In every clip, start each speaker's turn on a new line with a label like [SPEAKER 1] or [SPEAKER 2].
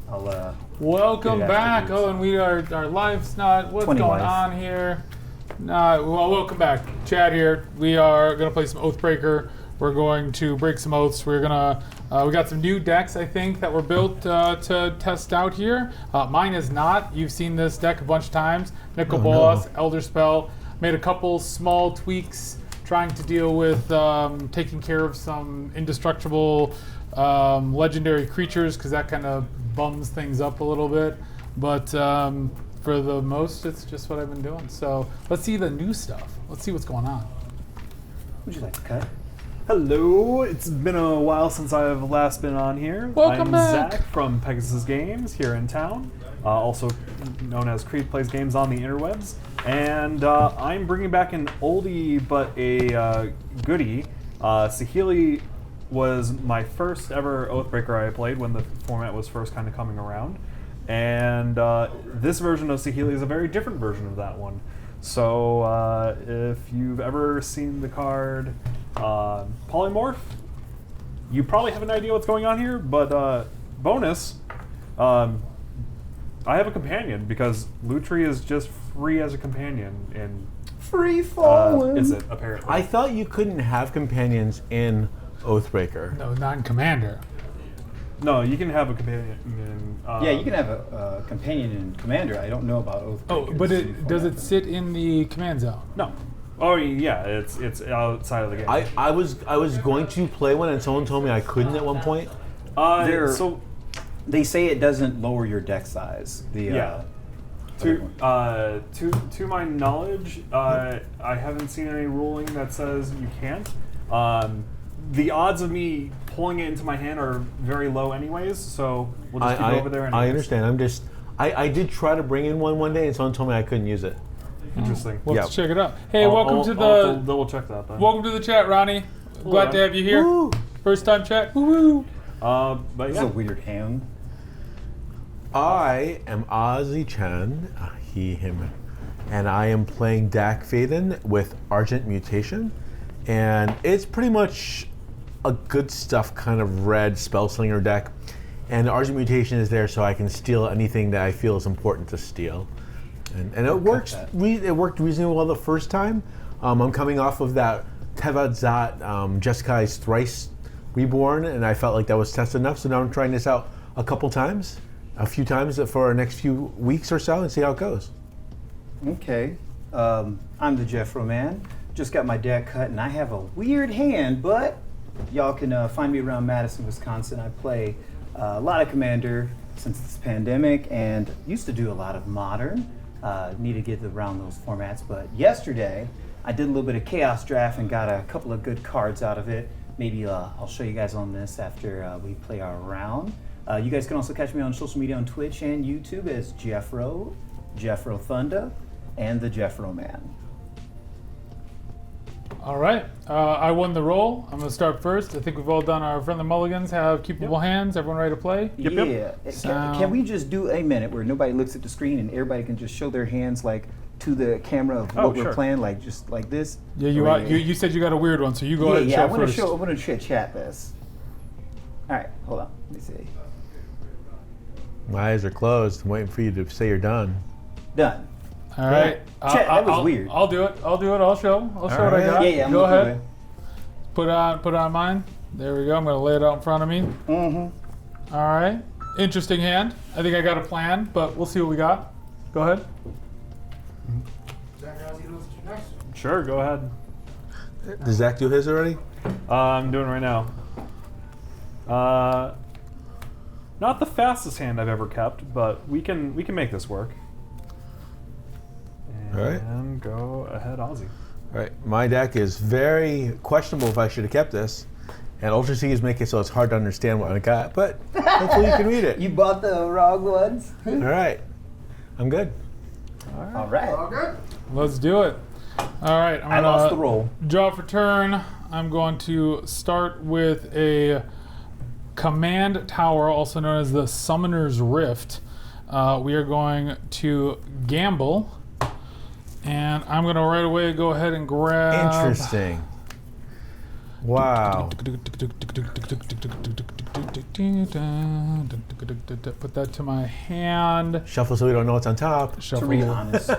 [SPEAKER 1] Welcome back. Oh, and our live's not. What's going on here? Well, welcome back. Chad here. We are gonna play some Oathbreaker. We're going to break some oaths. We're gonna. We got some new decks, I think, that were built to test out here. Mine is not. You've seen this deck a bunch of times. Nicol Bolas, Elder Spell. Made a couple small tweaks, trying to deal with taking care of some indestructible legendary creatures, because that kind of bums things up a little bit. But for the most, it's just what I've been doing. So let's see the new stuff. Let's see what's going on.
[SPEAKER 2] Would you like to cut?
[SPEAKER 3] Hello, it's been a while since I've last been on here.
[SPEAKER 1] Welcome
[SPEAKER 3] I'm
[SPEAKER 1] back.
[SPEAKER 3] Zach from Pegasus Games here in town, also known as Creed Plays Games on the interwebs. And I'm bringing back an oldie but a goodie. Saheeli was my first ever Oathbreaker I played when the format was first kind of coming around. And this version of Saheeli is a very different version of that one. So if you've ever seen the card Polymorph, you probably have an idea what's going on here, but bonus, I have a companion because Lutri is just free as a companion in
[SPEAKER 2] Free falling.
[SPEAKER 3] is it apparently?
[SPEAKER 4] I thought you couldn't have companions in Oathbreaker.
[SPEAKER 1] No, not in Commander.
[SPEAKER 3] No, you can have a companion in
[SPEAKER 2] Yeah, you can have a companion in Commander. I don't know about Oathbreaker.
[SPEAKER 1] Oh, but does it sit in the command zone?
[SPEAKER 3] No. Oh yeah, it's outside of the game.
[SPEAKER 4] I was going to play one, and someone told me I couldn't at one point.
[SPEAKER 3] So
[SPEAKER 2] they say it doesn't lower your deck size.
[SPEAKER 3] yeah. To my knowledge, I haven't seen any ruling that says you can't. The odds of me pulling it into my hand are very low anyways, so we'll just keep it over there. Anyways.
[SPEAKER 4] I understand. I did try to bring in one day, and someone told me I couldn't use it.
[SPEAKER 3] Interesting.
[SPEAKER 1] Let's check it out. Hey,
[SPEAKER 3] I'll double check that then.
[SPEAKER 1] Welcome to the chat, Ronnie. Glad to have you here.
[SPEAKER 4] Woo.
[SPEAKER 1] First time chat. Woo-woo.
[SPEAKER 3] But
[SPEAKER 2] It's
[SPEAKER 3] yeah.
[SPEAKER 2] a weird hand.
[SPEAKER 4] I am Ozzy Chan, he, him, and I am playing Dak Faden with Argent Mutation, and it's pretty much a good stuff kind of red spellslinger deck, and the Argent Mutation is there so I can steal anything that I feel is important to steal, and it works. It worked reasonably well the first time. I'm coming off of that Tevat Zat Jessicai's Thrice Reborn, and I felt like that was tested enough, so now I'm trying this out a few times for our next few weeks or so, and see how it goes.
[SPEAKER 2] Okay. I'm the Jeffro Man. Just got my deck cut, and I have a weird hand, but y'all can find me around Madison, Wisconsin. I play a lot of Commander since this pandemic, and used to do a lot of Modern. Need to get around those formats, but yesterday I did a little bit of Chaos Draft and got a couple of good cards out of it. Maybe I'll show you guys on this after we play our round. You guys can also catch me on social media on Twitch and YouTube as Jeffro Thunder, and the Jeffro Man.
[SPEAKER 1] All right. I won the roll. I'm going to start first. I think we've all done our friendly mulligans, have keepable hands. Everyone ready to play?
[SPEAKER 2] Yep. Can we just do a minute where nobody looks at the screen and everybody can just show their hands like to the camera of what we're playing, like just like this?
[SPEAKER 1] Yeah, you said you got a weird one, so you go ahead and
[SPEAKER 2] show
[SPEAKER 1] first.
[SPEAKER 2] I want to chat this. All right, hold on. Let me see.
[SPEAKER 4] My eyes are closed. I'm waiting for you to say you're done.
[SPEAKER 2] Done.
[SPEAKER 1] All right.
[SPEAKER 2] Chat, that was weird.
[SPEAKER 1] I'll do it. I'll show what I
[SPEAKER 4] right.
[SPEAKER 1] got.
[SPEAKER 2] Yeah,
[SPEAKER 1] go ahead. Put on mine. There we go. I'm going to lay it out in front of me.
[SPEAKER 2] Mm-hmm.
[SPEAKER 1] All right. Interesting hand. I think I got a plan, but we'll see what we got. Go ahead.
[SPEAKER 3] Sure, go ahead.
[SPEAKER 4] Does Zach do his already?
[SPEAKER 3] I'm doing it right now. Not the fastest hand I've ever kept, but we can make this work.
[SPEAKER 4] All right.
[SPEAKER 3] And go ahead, Ozzy.
[SPEAKER 4] All right. My deck is very questionable if I should have kept this, and Ultra Seas make it so it's hard to understand what I got, but hopefully you can read it.
[SPEAKER 2] You bought the wrong ones.
[SPEAKER 4] All right. I'm good.
[SPEAKER 2] All right.
[SPEAKER 5] All good?
[SPEAKER 1] Let's do it. All right.
[SPEAKER 2] I lost the roll.
[SPEAKER 1] Draw for turn. I'm going to start with a command tower, also known as the Summoner's Rift. We are going to gamble, and I'm going to right away go ahead and grab...
[SPEAKER 4] Interesting. Wow.
[SPEAKER 1] Put that to my hand.
[SPEAKER 4] Shuffle so we don't know what's on top.
[SPEAKER 2] To be honest,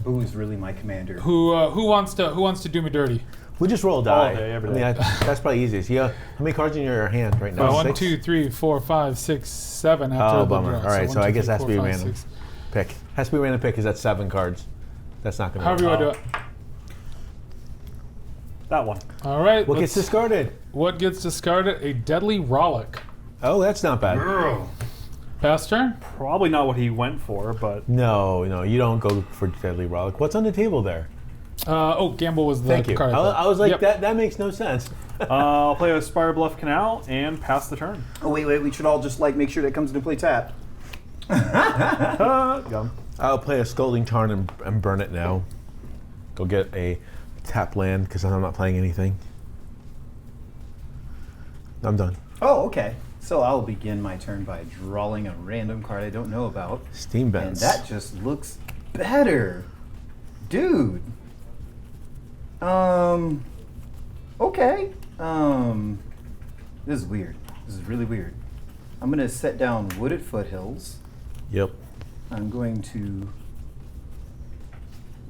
[SPEAKER 2] Boo is really my commander.
[SPEAKER 1] Who wants to do me dirty?
[SPEAKER 4] We just roll a die.
[SPEAKER 3] All day, every
[SPEAKER 4] I mean,
[SPEAKER 3] day.
[SPEAKER 4] that's probably easiest. Yeah. How many cards in your hand right now?
[SPEAKER 1] 1,
[SPEAKER 4] Six?
[SPEAKER 1] 2, 3, 4, 5, 6, 7 after
[SPEAKER 4] Oh,
[SPEAKER 1] the
[SPEAKER 4] bummer.
[SPEAKER 1] draw.
[SPEAKER 4] All right, so
[SPEAKER 1] 1,
[SPEAKER 4] I
[SPEAKER 1] 2,
[SPEAKER 4] guess
[SPEAKER 1] 3,
[SPEAKER 4] it has to
[SPEAKER 1] 4,
[SPEAKER 4] be
[SPEAKER 1] 5,
[SPEAKER 4] random.
[SPEAKER 1] 6.
[SPEAKER 4] Pick. Has to be random pick because that's 7 cards. That's not going to
[SPEAKER 1] However you want to do it.
[SPEAKER 3] That one.
[SPEAKER 1] All right.
[SPEAKER 4] What gets discarded?
[SPEAKER 1] What gets discarded? A deadly rollick.
[SPEAKER 4] Oh, that's not bad.
[SPEAKER 1] Pass turn.
[SPEAKER 3] Probably not what he went for, but
[SPEAKER 4] No, you don't go for Deadly Rollick. What's on the table there?
[SPEAKER 1] Gamble was the
[SPEAKER 4] Thank you.
[SPEAKER 1] card.
[SPEAKER 4] I was like,
[SPEAKER 1] Yep.
[SPEAKER 4] that makes no sense.
[SPEAKER 3] I'll play a Spire Bluff Canal and pass the turn.
[SPEAKER 2] Oh wait, we should all just make sure that comes into play tapped.
[SPEAKER 3] Gum.
[SPEAKER 4] I'll play a Scolding Tarn and burn it now. Go get a tap land because I'm not playing anything. I'm done.
[SPEAKER 2] Oh, okay. So I'll begin my turn by drawing a random card I don't know about.
[SPEAKER 4] Steam
[SPEAKER 2] And
[SPEAKER 4] Vents.
[SPEAKER 2] that just looks better. Dude. Okay. This is weird. This is really weird. I'm going to set down Wooded Foothills.
[SPEAKER 4] Yep.
[SPEAKER 2] I'm going to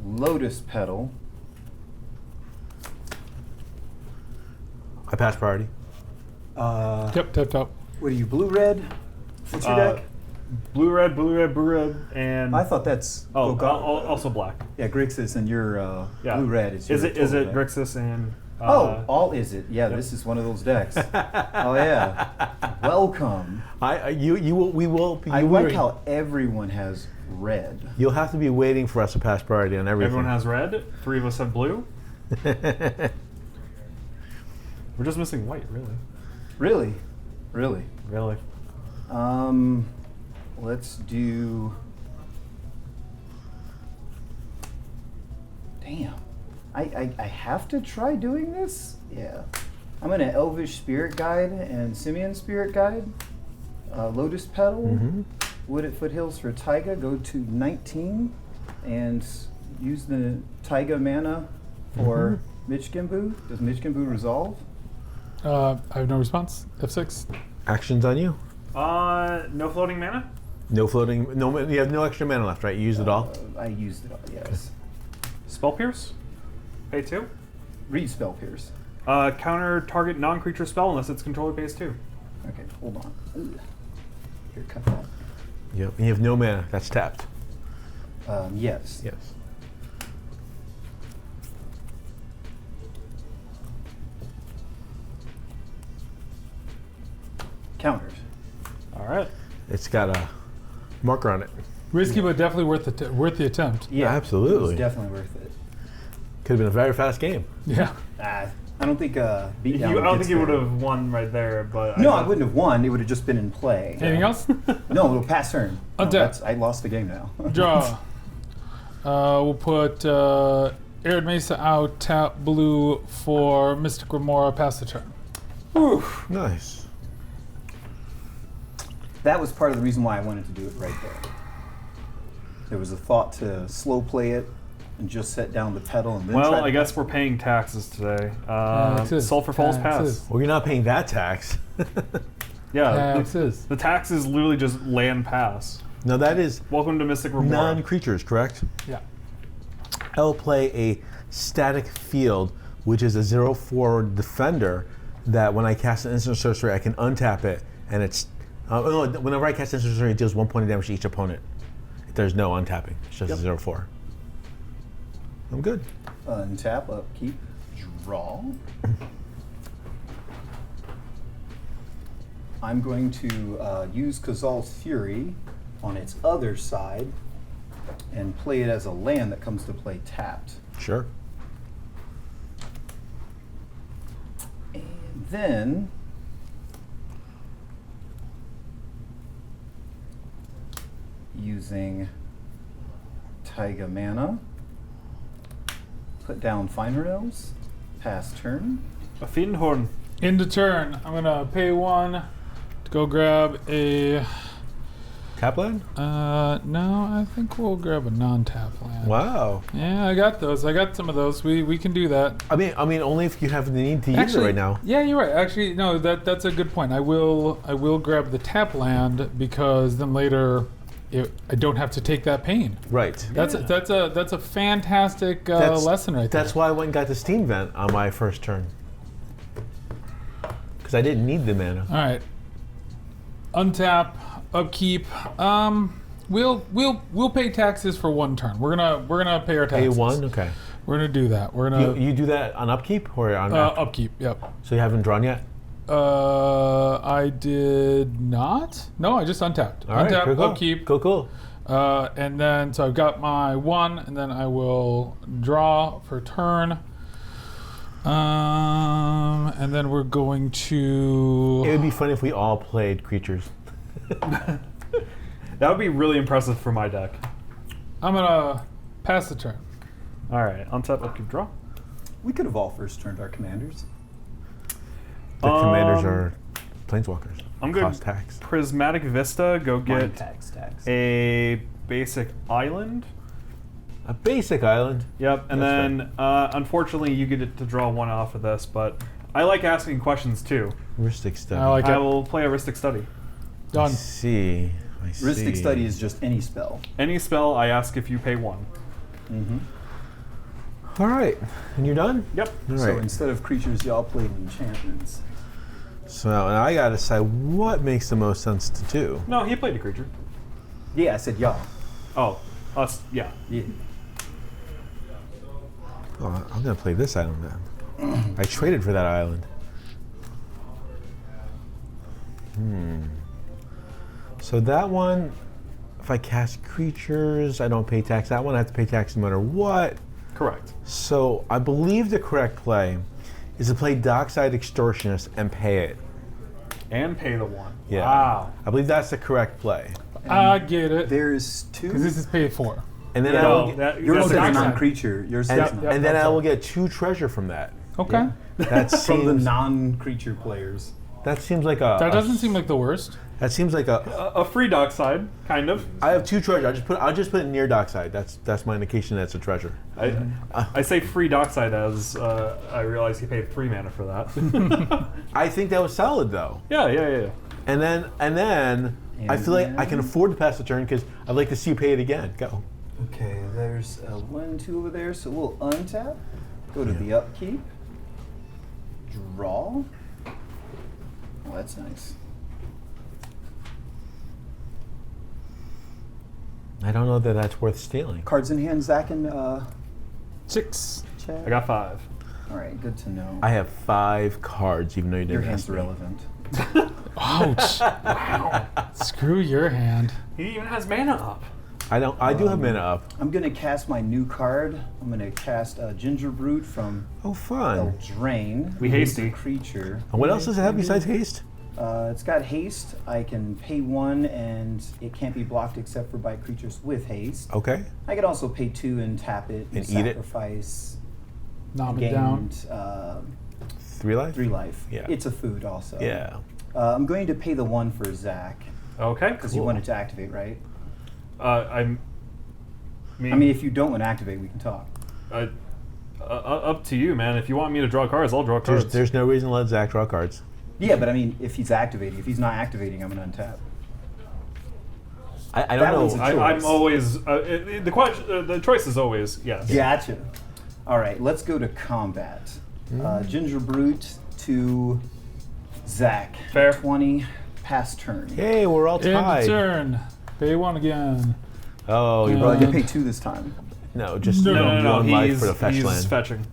[SPEAKER 2] Lotus Petal.
[SPEAKER 4] I pass priority.
[SPEAKER 1] Yep. Tap.
[SPEAKER 2] What are you, blue red? What's your deck?
[SPEAKER 3] Blue red, and
[SPEAKER 2] I thought that's
[SPEAKER 3] also black.
[SPEAKER 2] yeah, Grixis, and your
[SPEAKER 3] Yeah.
[SPEAKER 2] blue red is your
[SPEAKER 3] Is it
[SPEAKER 2] total deck.
[SPEAKER 3] Grixis and
[SPEAKER 2] All is it? Yeah, this is one of those decks. Oh yeah, welcome.
[SPEAKER 4] We will.
[SPEAKER 2] I like how everyone has red.
[SPEAKER 4] You'll have to be waiting for us to pass priority on everything.
[SPEAKER 3] everyone has red. 3 of us have blue. We're just missing white, really.
[SPEAKER 2] Really.
[SPEAKER 3] Really.
[SPEAKER 2] Let's do. Damn, I have to try doing this. Yeah, I'm gonna Elvish Spirit Guide and Simian Spirit Guide. Lotus Petal, Wooded Foothills for Taiga. Go to 19 and use the Taiga mana for Michgenbu. Does Michgenbu resolve?
[SPEAKER 1] I have no response. F6.
[SPEAKER 4] Actions on you.
[SPEAKER 3] No floating mana.
[SPEAKER 4] No floating. No. You have no extra mana left, right? You used it all.
[SPEAKER 2] I used it all. Yes.
[SPEAKER 3] Spell Pierce. Pay 2.
[SPEAKER 2] Read Spell Pierce.
[SPEAKER 3] Counter target non-creature spell unless its controller pays 2.
[SPEAKER 2] Okay, hold on. Ugh. Here, cut that.
[SPEAKER 4] Yep. And you have no mana. That's tapped.
[SPEAKER 2] Yes.
[SPEAKER 4] Yes.
[SPEAKER 2] Counters.
[SPEAKER 3] All right.
[SPEAKER 4] It's got a marker on it.
[SPEAKER 1] Risky, but definitely worth the attempt.
[SPEAKER 2] Yeah,
[SPEAKER 4] Absolutely.
[SPEAKER 2] It's definitely worth it.
[SPEAKER 4] Could have been a very fast game.
[SPEAKER 1] Yeah.
[SPEAKER 2] I don't think beatdown.
[SPEAKER 3] I don't
[SPEAKER 2] gets
[SPEAKER 3] think you would
[SPEAKER 2] there.
[SPEAKER 3] have won right there, but
[SPEAKER 2] No, I wouldn't have won. It would have just been in play.
[SPEAKER 1] Anything else?
[SPEAKER 2] No, it'll pass turn. No,
[SPEAKER 1] Untap.
[SPEAKER 2] I lost the game now.
[SPEAKER 1] Draw. We'll put Arid Mesa out. Tap blue for Mystic Remora. Pass the turn.
[SPEAKER 4] Nice.
[SPEAKER 2] That was part of the reason why I wanted to do it right there. There was a thought to slow play it and just set down the pedal and then
[SPEAKER 3] well,
[SPEAKER 2] try to
[SPEAKER 3] I guess we're paying taxes today.
[SPEAKER 1] Taxes.
[SPEAKER 3] Sulfur Falls
[SPEAKER 1] Taxes.
[SPEAKER 3] pass.
[SPEAKER 4] Well, you're not paying that tax.
[SPEAKER 3] Yeah,
[SPEAKER 1] Taxes.
[SPEAKER 3] the tax is literally just land pass.
[SPEAKER 4] No, that is
[SPEAKER 3] Welcome to Mystic Remora.
[SPEAKER 4] non-creatures, correct?
[SPEAKER 1] Yeah.
[SPEAKER 4] I'll play a static field, which is a 0/4 defender that when I cast an instant sorcery, I can untap it, and it's whenever I cast instant sorcery, it deals 1 point of damage to each opponent. There's no untapping. It's just a 0/4. I'm good.
[SPEAKER 2] untap, upkeep, draw. I'm going to use Kazal's Fury on its other side and play it as a land that comes to play tapped.
[SPEAKER 4] Sure.
[SPEAKER 2] And then using Taiga mana, put down Finer Elves, pass turn.
[SPEAKER 3] A Fiendhorn.
[SPEAKER 1] Into turn. I'm gonna pay 1 to go grab a
[SPEAKER 4] Tap land?
[SPEAKER 1] No, I think we'll grab a non-tap land.
[SPEAKER 4] Wow.
[SPEAKER 1] Yeah, I got those. I got some of those. We can do that.
[SPEAKER 4] I mean, only if you have the need to use it right now.
[SPEAKER 1] Yeah, you're right. Actually, no, that's a good point. I will grab the tap land because then later, I don't have to take that pain.
[SPEAKER 4] Right.
[SPEAKER 1] That's a fantastic lesson right there.
[SPEAKER 4] That's why I went and got the Steam Vent on my first turn. Because I didn't need the mana.
[SPEAKER 1] All right. Untap, upkeep. We'll pay taxes for one turn. We're gonna pay our taxes.
[SPEAKER 4] Pay one? Okay.
[SPEAKER 1] We're gonna do that. We're gonna
[SPEAKER 4] You do that on upkeep or on
[SPEAKER 1] upkeep. Yep.
[SPEAKER 4] So you haven't drawn yet?
[SPEAKER 1] I did not. No, I just untapped.
[SPEAKER 4] All right,
[SPEAKER 1] Untap,
[SPEAKER 4] cool.
[SPEAKER 1] upkeep.
[SPEAKER 4] Cool.
[SPEAKER 1] And then so I've got my one, and then I will draw for turn. And then we're going to.
[SPEAKER 4] It would be fun if we all played creatures.
[SPEAKER 3] That would be really impressive for my deck.
[SPEAKER 1] I'm gonna pass the turn.
[SPEAKER 3] All right, untap, upkeep, draw.
[SPEAKER 2] We could have all first turned our commanders.
[SPEAKER 4] The commanders are planeswalkers.
[SPEAKER 3] I'm good.
[SPEAKER 4] Cost tax.
[SPEAKER 3] Prismatic Vista, go get
[SPEAKER 2] Tax.
[SPEAKER 3] a basic island.
[SPEAKER 4] A basic island.
[SPEAKER 3] Yep, and
[SPEAKER 4] That's
[SPEAKER 3] then unfortunately you get to draw one off of this, but I like asking questions too.
[SPEAKER 4] Heuristic study.
[SPEAKER 1] I like
[SPEAKER 3] I
[SPEAKER 1] it.
[SPEAKER 3] will play Heuristic Study.
[SPEAKER 1] Done.
[SPEAKER 4] I see.
[SPEAKER 2] Heuristic study is just any spell.
[SPEAKER 3] Any spell, I ask if you pay one.
[SPEAKER 2] Mm-hmm.
[SPEAKER 4] All right. And you're done?
[SPEAKER 3] Yep.
[SPEAKER 4] All
[SPEAKER 2] So
[SPEAKER 4] right.
[SPEAKER 2] instead of creatures, y'all played enchantments.
[SPEAKER 4] So now I got to decide what makes the most sense to do.
[SPEAKER 3] No, he played a creature.
[SPEAKER 2] Yeah, I said y'all.
[SPEAKER 3] Oh, us, yeah.
[SPEAKER 2] Yeah.
[SPEAKER 4] Oh, I'm going to play this island then. I traded for that island. So that one, if I cast creatures, I don't pay tax. That one I have to pay tax no matter what.
[SPEAKER 3] Correct.
[SPEAKER 4] So I believe the correct play is to play Dockside Extortionist and pay it.
[SPEAKER 3] And pay the one.
[SPEAKER 4] Yeah.
[SPEAKER 3] Wow.
[SPEAKER 4] I believe that's the correct play.
[SPEAKER 1] I get it.
[SPEAKER 2] There's two.
[SPEAKER 1] Because this is paid for.
[SPEAKER 4] And then
[SPEAKER 2] Yeah,
[SPEAKER 4] I will
[SPEAKER 3] No,
[SPEAKER 4] get,
[SPEAKER 2] Yours
[SPEAKER 3] that's
[SPEAKER 2] is a
[SPEAKER 1] Dockside.
[SPEAKER 2] non-creature. Yours
[SPEAKER 4] and,
[SPEAKER 2] is not.
[SPEAKER 1] Yep,
[SPEAKER 4] and then
[SPEAKER 1] that's
[SPEAKER 4] I will
[SPEAKER 1] all.
[SPEAKER 4] get 2 treasure from that.
[SPEAKER 1] Okay.
[SPEAKER 4] That
[SPEAKER 2] From the
[SPEAKER 4] seems
[SPEAKER 2] non-creature players.
[SPEAKER 4] that seems like a
[SPEAKER 1] That doesn't seem like the worst.
[SPEAKER 4] that seems like a
[SPEAKER 3] a free Dockside, kind of.
[SPEAKER 4] I have 2 treasure. I'll just put it near Dockside. That's my indication that's a treasure.
[SPEAKER 3] I say free Dockside as I realize he paid 3 mana for that.
[SPEAKER 4] I think that was solid though.
[SPEAKER 3] Yeah.
[SPEAKER 4] And then I feel like I can afford to pass the turn because I'd like to see you pay it again. Go.
[SPEAKER 2] Okay, there's 1, 2 over there. So we'll untap. Go to the upkeep. Draw. Oh, that's nice.
[SPEAKER 4] I don't know that that's worth stealing.
[SPEAKER 2] Cards in hand, Zach and
[SPEAKER 1] 6.
[SPEAKER 2] Chad.
[SPEAKER 3] I got 5.
[SPEAKER 2] All right, good to know.
[SPEAKER 4] I have 5 cards, even though you
[SPEAKER 2] Your
[SPEAKER 4] didn't
[SPEAKER 2] hand's
[SPEAKER 4] ask me.
[SPEAKER 2] irrelevant.
[SPEAKER 1] Ouch. Wow. Screw your hand.
[SPEAKER 3] He even has mana up.
[SPEAKER 4] I don't. I do have mana up.
[SPEAKER 2] I'm gonna cast my new card. I'm gonna cast Ginger Brute from
[SPEAKER 4] Oh, fun.
[SPEAKER 2] Eldraine.
[SPEAKER 3] We
[SPEAKER 2] It's
[SPEAKER 3] hasty.
[SPEAKER 2] a creature.
[SPEAKER 4] And what else does it have besides haste?
[SPEAKER 2] It's got haste. I can pay 1, and it can't be blocked except for by creatures with haste.
[SPEAKER 4] Okay.
[SPEAKER 2] I could also pay 2 and tap it
[SPEAKER 4] And eat it?
[SPEAKER 2] sacrifice.
[SPEAKER 1] Knock it down.
[SPEAKER 2] Gained
[SPEAKER 4] 3 life.
[SPEAKER 2] 3 life.
[SPEAKER 4] Yeah.
[SPEAKER 2] It's a food also.
[SPEAKER 4] Yeah.
[SPEAKER 2] I'm going to pay the 1 for Zach
[SPEAKER 3] Okay.
[SPEAKER 2] because you
[SPEAKER 4] Cool.
[SPEAKER 2] wanted to activate, right?
[SPEAKER 3] I
[SPEAKER 2] I mean, if you don't want to activate, we can talk.
[SPEAKER 3] up to you, man. If you want me to draw cards, I'll draw cards.
[SPEAKER 4] There's no reason to let Zach draw cards.
[SPEAKER 2] Yeah, but I mean, if he's activating, if he's not activating, I'm gonna untap.
[SPEAKER 4] I
[SPEAKER 2] That
[SPEAKER 4] don't
[SPEAKER 2] one's
[SPEAKER 4] know.
[SPEAKER 2] a
[SPEAKER 3] I'm
[SPEAKER 2] choice.
[SPEAKER 3] always the question. The choice is always yes.
[SPEAKER 2] Gotcha. All right, let's go to combat. Ginger Brute to Zach.
[SPEAKER 3] Fair.
[SPEAKER 2] 20, pass turn.
[SPEAKER 4] Hey, we're all
[SPEAKER 1] End
[SPEAKER 4] tied.
[SPEAKER 1] turn. Pay 1 again.
[SPEAKER 4] Oh, you
[SPEAKER 2] Well, I
[SPEAKER 4] brought
[SPEAKER 2] can pay 2 this time.
[SPEAKER 4] no, just
[SPEAKER 3] No.
[SPEAKER 4] one life
[SPEAKER 3] He's,
[SPEAKER 4] for the fetch
[SPEAKER 3] he's
[SPEAKER 4] land.
[SPEAKER 3] fetching.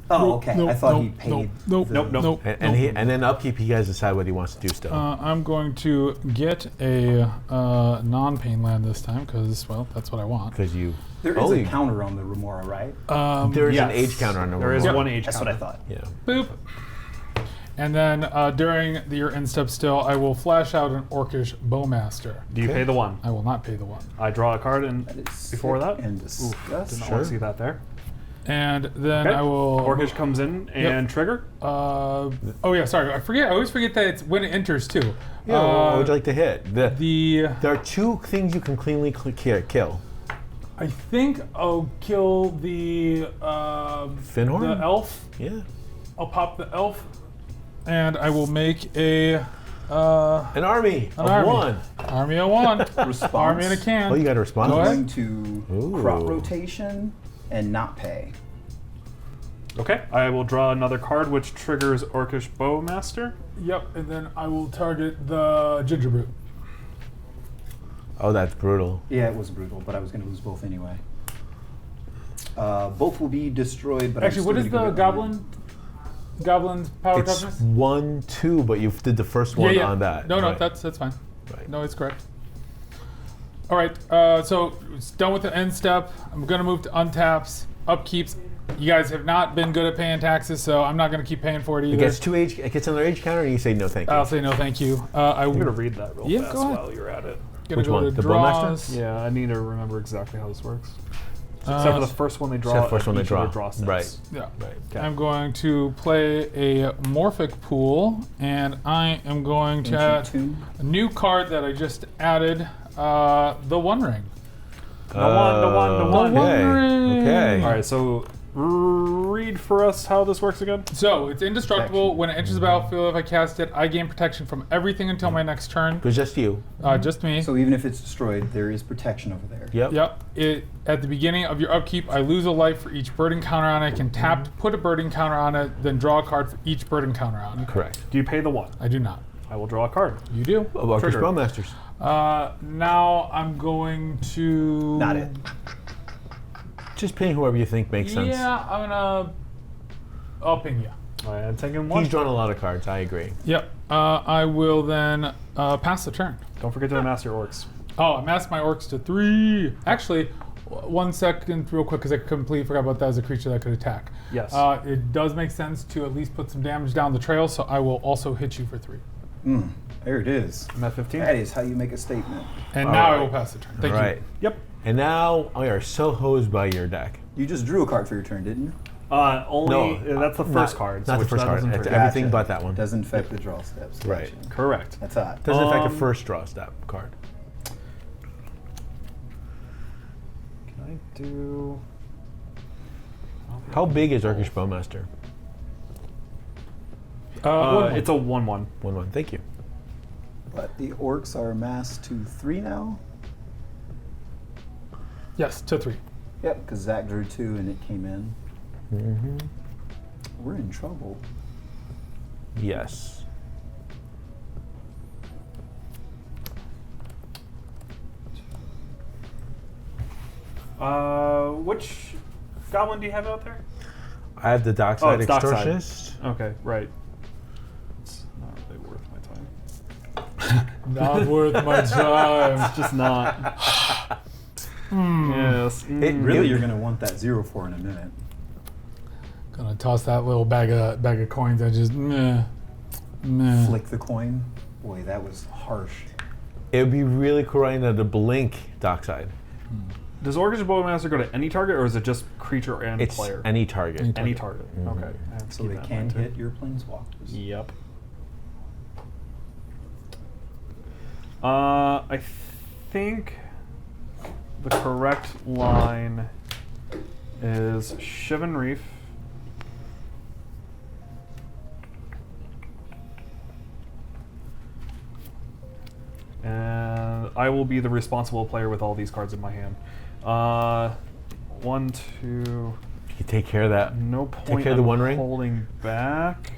[SPEAKER 2] Oh, okay.
[SPEAKER 1] Nope,
[SPEAKER 2] I thought he
[SPEAKER 1] nope,
[SPEAKER 2] paid.
[SPEAKER 1] Nope.
[SPEAKER 2] the-
[SPEAKER 3] Nope.
[SPEAKER 4] And then upkeep, you guys decide what he wants to do still.
[SPEAKER 1] I'm going to get a non-pain land this time because, well, that's what I want.
[SPEAKER 4] Because you.
[SPEAKER 2] There is
[SPEAKER 4] Oh,
[SPEAKER 2] a
[SPEAKER 4] you-
[SPEAKER 2] counter on the Remora, right?
[SPEAKER 4] There is an
[SPEAKER 3] Yes.
[SPEAKER 4] age counter on the
[SPEAKER 3] There is
[SPEAKER 4] remote.
[SPEAKER 3] one age
[SPEAKER 2] That's
[SPEAKER 3] counter.
[SPEAKER 2] what I thought.
[SPEAKER 4] Yeah.
[SPEAKER 1] Boop. And then during your end step still, I will flash out an Orcish Bowmaster.
[SPEAKER 3] Do you
[SPEAKER 4] Okay.
[SPEAKER 3] pay the 1?
[SPEAKER 1] I will not pay the 1.
[SPEAKER 3] I draw a card and
[SPEAKER 2] That is
[SPEAKER 3] before
[SPEAKER 2] sick
[SPEAKER 3] that.
[SPEAKER 2] and
[SPEAKER 3] Oof,
[SPEAKER 2] disgust.
[SPEAKER 3] did not
[SPEAKER 4] Sure.
[SPEAKER 3] want to see that there.
[SPEAKER 1] And then
[SPEAKER 3] Okay.
[SPEAKER 1] I will.
[SPEAKER 3] Orcish comes in and trigger.
[SPEAKER 1] Oh yeah, sorry. I forget. I always forget that it's when it enters too.
[SPEAKER 4] Yeah, what would you like to hit?
[SPEAKER 1] The
[SPEAKER 4] There are two things you can cleanly kill.
[SPEAKER 1] I think I'll kill the
[SPEAKER 4] Finhorn?
[SPEAKER 1] the elf.
[SPEAKER 4] Yeah.
[SPEAKER 1] I'll pop the elf, and I will make a
[SPEAKER 4] An army
[SPEAKER 1] an
[SPEAKER 4] of
[SPEAKER 1] army.
[SPEAKER 4] one.
[SPEAKER 1] Army of one.
[SPEAKER 2] Response.
[SPEAKER 1] Army in a can.
[SPEAKER 4] Oh, you got to respond.
[SPEAKER 1] Go
[SPEAKER 2] I'm
[SPEAKER 1] ahead.
[SPEAKER 2] going to
[SPEAKER 4] Ooh.
[SPEAKER 2] crop rotation and not pay.
[SPEAKER 3] Okay, I will draw another card, which triggers Orcish Bowmaster.
[SPEAKER 1] Yep, and then I will target the gingerbread.
[SPEAKER 4] Oh, that's brutal.
[SPEAKER 2] Yeah, it was brutal, but I was going to lose both anyway. Both will be destroyed, but
[SPEAKER 1] Actually, what is the goblin's power
[SPEAKER 4] It's
[SPEAKER 1] toughness?
[SPEAKER 4] 1/2, but you did the first one on that.
[SPEAKER 1] No,
[SPEAKER 4] right.
[SPEAKER 1] that's fine.
[SPEAKER 4] Right.
[SPEAKER 1] No, it's correct. All right, so it's done with the end step. I'm gonna move to untaps, upkeeps. You guys have not been good at paying taxes, so I'm not gonna keep paying for it either.
[SPEAKER 4] It gets another age counter, and you say no, thank you.
[SPEAKER 1] I'll say no, thank you.
[SPEAKER 3] I'm going to read that real fast
[SPEAKER 1] go ahead.
[SPEAKER 3] while you're at it.
[SPEAKER 1] Gonna
[SPEAKER 4] Which
[SPEAKER 1] go
[SPEAKER 4] one?
[SPEAKER 1] to
[SPEAKER 4] The
[SPEAKER 1] draws.
[SPEAKER 4] Bowmaster?
[SPEAKER 3] Yeah, I need to remember exactly how this works. Except for the first one they draw.
[SPEAKER 4] Except for the first
[SPEAKER 3] and
[SPEAKER 4] one they
[SPEAKER 3] each of their
[SPEAKER 4] draw.
[SPEAKER 3] steps.
[SPEAKER 4] Right.
[SPEAKER 1] Yeah.
[SPEAKER 4] Right.
[SPEAKER 3] Okay.
[SPEAKER 1] I'm going to play a Morphic pool, and I am going to
[SPEAKER 2] Ancient
[SPEAKER 1] add
[SPEAKER 2] Tomb.
[SPEAKER 1] a new card that I just added, the One Ring.
[SPEAKER 3] The one.
[SPEAKER 1] One Ring.
[SPEAKER 4] Okay.
[SPEAKER 3] All right, so read for us how this works again.
[SPEAKER 1] So it's indestructible. When it enters the battlefield, if I cast it, I gain protection from everything until my next turn.
[SPEAKER 4] It was just you.
[SPEAKER 1] Just me.
[SPEAKER 2] So even if it's destroyed, there is protection over there.
[SPEAKER 4] Yep.
[SPEAKER 1] Yep. At the beginning of your upkeep, I lose a life for each bird encounter on it. I can tap, put a bird encounter on it, then draw a card for each bird encounter on it.
[SPEAKER 4] Correct.
[SPEAKER 3] Do you pay the one?
[SPEAKER 1] I do not.
[SPEAKER 3] I will draw a card.
[SPEAKER 1] You do.
[SPEAKER 4] Orcish
[SPEAKER 3] Trigger.
[SPEAKER 4] Bowmasters.
[SPEAKER 1] Now I'm going to.
[SPEAKER 2] Not it.
[SPEAKER 4] Just paying whoever you think makes sense.
[SPEAKER 1] Yeah, I'll ping you.
[SPEAKER 3] All right, I'm taking one.
[SPEAKER 4] He's drawn a lot of cards. I agree.
[SPEAKER 1] Yep. I will then pass the turn.
[SPEAKER 3] Don't forget to amass your orcs.
[SPEAKER 1] Oh, I masked my orcs to 3. Actually, 1 second, real quick, because I completely forgot about that as a creature that could attack.
[SPEAKER 3] Yes.
[SPEAKER 1] It does make sense to at least put some damage down the trail, so I will also hit you for 3.
[SPEAKER 2] There it is.
[SPEAKER 3] I'm at 15.
[SPEAKER 2] That is how you make a statement.
[SPEAKER 1] And
[SPEAKER 4] All
[SPEAKER 1] now I
[SPEAKER 4] right.
[SPEAKER 1] will pass the turn. Thank
[SPEAKER 4] All right.
[SPEAKER 1] you.
[SPEAKER 3] Yep.
[SPEAKER 4] And now we are so hosed by your deck.
[SPEAKER 2] You just drew a card for your turn, didn't you?
[SPEAKER 3] Only that's the first
[SPEAKER 4] not,
[SPEAKER 3] card.
[SPEAKER 4] Not the
[SPEAKER 3] which
[SPEAKER 4] first
[SPEAKER 3] that
[SPEAKER 4] card.
[SPEAKER 3] doesn't
[SPEAKER 4] It's
[SPEAKER 3] trigger.
[SPEAKER 4] everything but that one.
[SPEAKER 2] Doesn't affect the draw steps.
[SPEAKER 4] Right.
[SPEAKER 2] Gotcha.
[SPEAKER 3] Correct.
[SPEAKER 2] That's hot.
[SPEAKER 4] Doesn't affect the first draw step card.
[SPEAKER 3] Can I do?
[SPEAKER 4] How big is Orcish Bowmaster?
[SPEAKER 3] It's a 1/1.
[SPEAKER 4] 1/1. Thank you.
[SPEAKER 2] But the orcs are massed to 3 now?
[SPEAKER 1] Yes, to 3.
[SPEAKER 2] Yep, because Zach drew 2 and it came in.
[SPEAKER 4] Mm-hmm.
[SPEAKER 2] We're in trouble.
[SPEAKER 4] Yes.
[SPEAKER 3] Which goblin do you have out there?
[SPEAKER 4] I have the Dockside
[SPEAKER 3] it's Dockside.
[SPEAKER 4] Extortionist.
[SPEAKER 3] Okay, right. It's not really worth my time.
[SPEAKER 1] Not worth my time.
[SPEAKER 3] It's just not. Yes.
[SPEAKER 2] Really, you're going to want that 0-4 in a minute.
[SPEAKER 1] Gonna toss that little bag of coins and just meh.
[SPEAKER 2] Flick the coin. Boy, that was harsh.
[SPEAKER 4] It would be really cool right now to blink Dockside.
[SPEAKER 3] Does Orcish Bowmaster go to any target, or is it just creature and
[SPEAKER 4] It's
[SPEAKER 3] player?
[SPEAKER 4] any target.
[SPEAKER 3] Any target. Okay. I have to
[SPEAKER 2] So
[SPEAKER 3] keep
[SPEAKER 2] they
[SPEAKER 3] that in
[SPEAKER 2] can
[SPEAKER 3] mind, too.
[SPEAKER 2] hit your planeswalkers.
[SPEAKER 3] Yep. I think the correct line is Shivan Reef. And I will be the responsible player with all these cards in my hand. 1, 2.
[SPEAKER 4] You take care of that.
[SPEAKER 3] No point
[SPEAKER 4] care of the
[SPEAKER 3] in
[SPEAKER 4] One Ring?
[SPEAKER 3] holding back.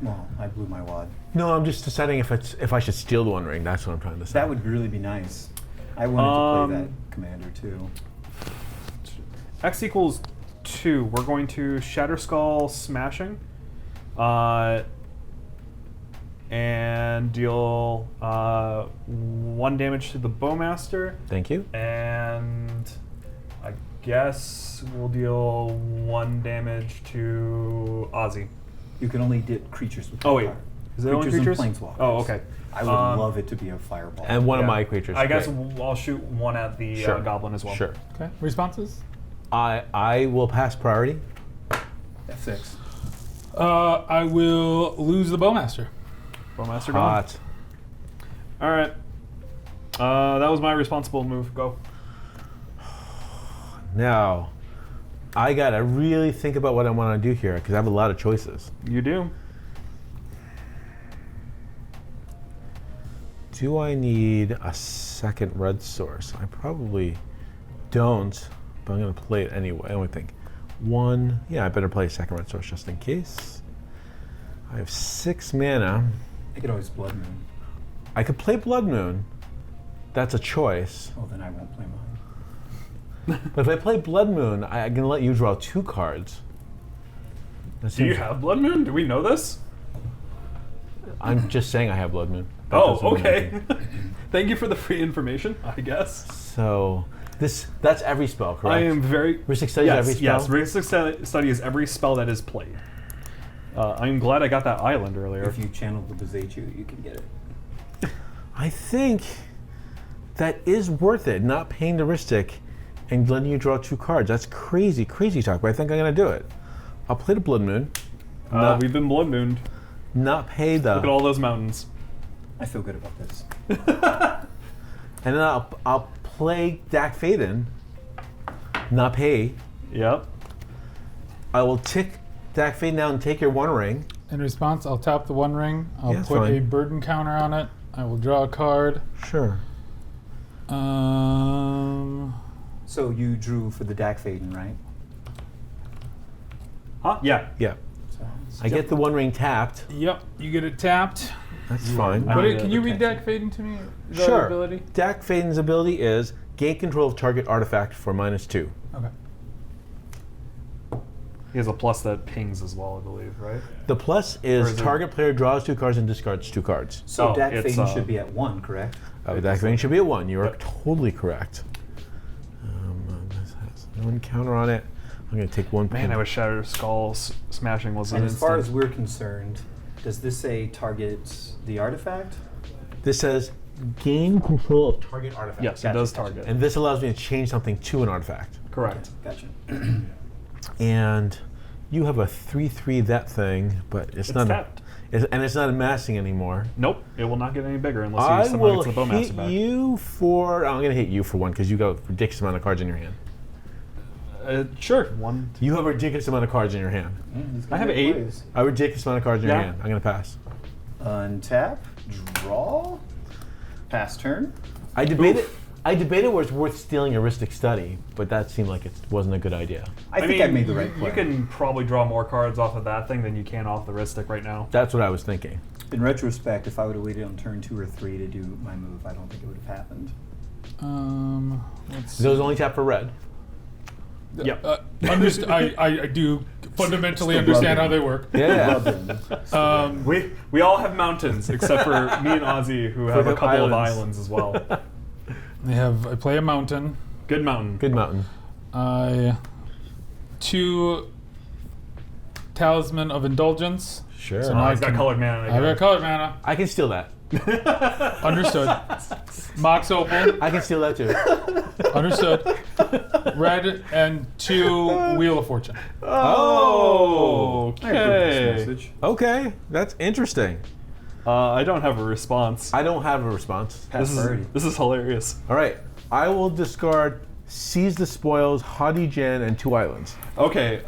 [SPEAKER 2] Well, I blew my wad.
[SPEAKER 4] No, I'm just deciding if I should steal the One Ring. That's what I'm trying to decide.
[SPEAKER 2] That would really be nice. I wanted to play that
[SPEAKER 3] Um,
[SPEAKER 2] commander too.
[SPEAKER 3] X equals 2. We're going to Shatter Skull Smashing. And deal 1 damage to the Bowmaster.
[SPEAKER 4] Thank you.
[SPEAKER 3] And I guess we'll deal 1 damage to Ozzy.
[SPEAKER 2] You can only get creatures with
[SPEAKER 3] Oh, wait.
[SPEAKER 2] fire.
[SPEAKER 3] Is it only
[SPEAKER 2] Creatures
[SPEAKER 3] creatures?
[SPEAKER 2] and planeswalkers.
[SPEAKER 3] Oh, okay.
[SPEAKER 2] I would love it to be a fireball.
[SPEAKER 4] And one of
[SPEAKER 3] Yeah.
[SPEAKER 4] my creatures.
[SPEAKER 3] I guess
[SPEAKER 4] Great.
[SPEAKER 3] I'll shoot 1 at the
[SPEAKER 4] Sure.
[SPEAKER 3] Goblin as well.
[SPEAKER 4] Sure.
[SPEAKER 1] Okay. Responses?
[SPEAKER 4] I will pass priority.
[SPEAKER 2] F6.
[SPEAKER 1] I will lose the Bowmaster.
[SPEAKER 3] Bowmaster gone.
[SPEAKER 4] Hot.
[SPEAKER 3] All right. That was my responsible move. Go.
[SPEAKER 4] Now, I gotta really think about what I want to do here because I have a lot of choices.
[SPEAKER 3] You do.
[SPEAKER 4] Do I need a second red source? I probably don't, but I'm gonna play it anyway. I only think one. Yeah, I better play a second red source just in case. I have 6 mana.
[SPEAKER 2] I could always Blood Moon.
[SPEAKER 4] I could play Blood Moon. That's a choice.
[SPEAKER 2] Well, then I won't play mine.
[SPEAKER 4] But if I play Blood Moon, I can let you draw 2 cards. That
[SPEAKER 3] Do you
[SPEAKER 4] seems-
[SPEAKER 3] have Blood Moon? Do we know this?
[SPEAKER 4] I'm just saying I have Blood Moon. That
[SPEAKER 3] Oh,
[SPEAKER 4] doesn't mean
[SPEAKER 3] okay.
[SPEAKER 4] anything.
[SPEAKER 3] Thank you for the free information, I guess.
[SPEAKER 4] So that's every spell, correct?
[SPEAKER 3] I am very...
[SPEAKER 4] Ristic Study is every spell?
[SPEAKER 3] Yes, Ristic Study is every spell that is played. I'm glad I got that island earlier.
[SPEAKER 2] If you channel the Bezechu, you can get it.
[SPEAKER 4] I think that is worth it, not paying the Ristic and letting you draw 2 cards. That's crazy, crazy talk, but I think I'm going to do it. I'll play the Blood Moon.
[SPEAKER 3] We've been Blood Mooned.
[SPEAKER 4] Not pay the...
[SPEAKER 3] Look at all those mountains.
[SPEAKER 2] I feel good about this.
[SPEAKER 4] And then I'll play Dak Faden. Not pay.
[SPEAKER 3] Yep.
[SPEAKER 4] I will tick Dak Faden down and take your 1 ring.
[SPEAKER 1] In response, I'll tap the 1 ring. I'll
[SPEAKER 4] Yeah, that's
[SPEAKER 1] put
[SPEAKER 4] fine.
[SPEAKER 1] a burden counter on it. I will draw a card.
[SPEAKER 4] Sure.
[SPEAKER 2] So you drew for the Dak Faden, right?
[SPEAKER 3] Huh? Yeah.
[SPEAKER 4] Yeah.
[SPEAKER 2] So
[SPEAKER 4] I get the 1 ring tapped.
[SPEAKER 1] Yep, you get it tapped.
[SPEAKER 4] That's fine.
[SPEAKER 3] I
[SPEAKER 1] What
[SPEAKER 3] need
[SPEAKER 1] can
[SPEAKER 3] the
[SPEAKER 1] you read
[SPEAKER 2] protection.
[SPEAKER 1] Dak Faden to me? The
[SPEAKER 4] Sure.
[SPEAKER 1] ability?
[SPEAKER 4] Dak Faden's ability is gain control of target artifact for -2.
[SPEAKER 1] Okay.
[SPEAKER 3] He has a plus that pings as well, I believe, right?
[SPEAKER 4] The plus
[SPEAKER 3] Or
[SPEAKER 4] is
[SPEAKER 3] is it-
[SPEAKER 4] target player draws 2 cards and discards 2 cards.
[SPEAKER 2] So
[SPEAKER 3] Oh,
[SPEAKER 2] Dak
[SPEAKER 3] it's,
[SPEAKER 2] Faden should be at 1, correct?
[SPEAKER 4] Dak Faden should be at 1. You are
[SPEAKER 3] Yep.
[SPEAKER 4] totally correct. This has 1 counter on it. I'm going to take 1
[SPEAKER 3] Man,
[SPEAKER 4] pin.
[SPEAKER 3] I wish Shatter Skull Smashing was an
[SPEAKER 2] And as far
[SPEAKER 3] instant.
[SPEAKER 2] as we're concerned, does this say target the artifact?
[SPEAKER 4] This says gain control of target artifact.
[SPEAKER 3] Yes,
[SPEAKER 2] Gotcha,
[SPEAKER 3] it does
[SPEAKER 2] gotcha.
[SPEAKER 3] target.
[SPEAKER 4] And this allows me to change something to an artifact.
[SPEAKER 3] Correct.
[SPEAKER 2] Gotcha.
[SPEAKER 4] And you have a 3/3 that thing, but it's not.
[SPEAKER 3] tapped.
[SPEAKER 4] And it's not amassing anymore.
[SPEAKER 3] Nope, it will not get any bigger unless you
[SPEAKER 4] I
[SPEAKER 3] somehow
[SPEAKER 4] will
[SPEAKER 3] get the Bowmaster
[SPEAKER 4] hit
[SPEAKER 3] back.
[SPEAKER 4] you for. I'm going to hit you for 1 because you got a ridiculous amount of cards in your hand.
[SPEAKER 3] Sure. 1.
[SPEAKER 4] You have a ridiculous amount of cards in your hand.
[SPEAKER 3] I have 8.
[SPEAKER 4] A ridiculous amount of cards in your
[SPEAKER 3] Yeah.
[SPEAKER 4] hand. I'm going to pass.
[SPEAKER 2] Untap, draw, pass turn.
[SPEAKER 4] I debated where it's worth stealing a Ristic Study, but that seemed like it wasn't a good idea.
[SPEAKER 2] I think I made the right play.
[SPEAKER 3] You can probably draw more cards off of that thing than you can off the Ristic right now.
[SPEAKER 4] That's what I was thinking.
[SPEAKER 2] In retrospect, if I would have waited on turn 2 or 3 to do my move, I don't think it would have happened.
[SPEAKER 1] Let's
[SPEAKER 4] Those only tap for red.
[SPEAKER 3] Yep.
[SPEAKER 1] I do fundamentally
[SPEAKER 2] Still
[SPEAKER 1] understand how
[SPEAKER 2] rubbing.
[SPEAKER 1] they work.
[SPEAKER 4] Yeah.
[SPEAKER 3] We all have mountains except for me and Ozzy, who have a
[SPEAKER 4] the
[SPEAKER 3] couple of
[SPEAKER 4] islands.
[SPEAKER 3] islands as well.
[SPEAKER 1] I play a mountain.
[SPEAKER 3] Good mountain.
[SPEAKER 4] Good mountain.
[SPEAKER 1] 2 Talisman of Indulgence.
[SPEAKER 4] Sure.
[SPEAKER 1] So
[SPEAKER 3] Oh,
[SPEAKER 1] now
[SPEAKER 3] he's got colored mana
[SPEAKER 1] I've
[SPEAKER 3] again.
[SPEAKER 1] got colored mana.
[SPEAKER 4] I can steal that.
[SPEAKER 1] Understood. Mox Opal.
[SPEAKER 4] I can steal that too.
[SPEAKER 1] Understood. Red and 2 Wheel of Fortune.
[SPEAKER 3] Oh,
[SPEAKER 2] I approve this
[SPEAKER 3] okay.
[SPEAKER 2] message.
[SPEAKER 4] Okay, that's interesting.
[SPEAKER 3] I don't have a response.
[SPEAKER 4] I don't have a response.
[SPEAKER 2] Pass priority.
[SPEAKER 3] This is hilarious.
[SPEAKER 4] All right, I will discard Seize the Spoils, Haughty Jen, and 2 islands.
[SPEAKER 3] Okay,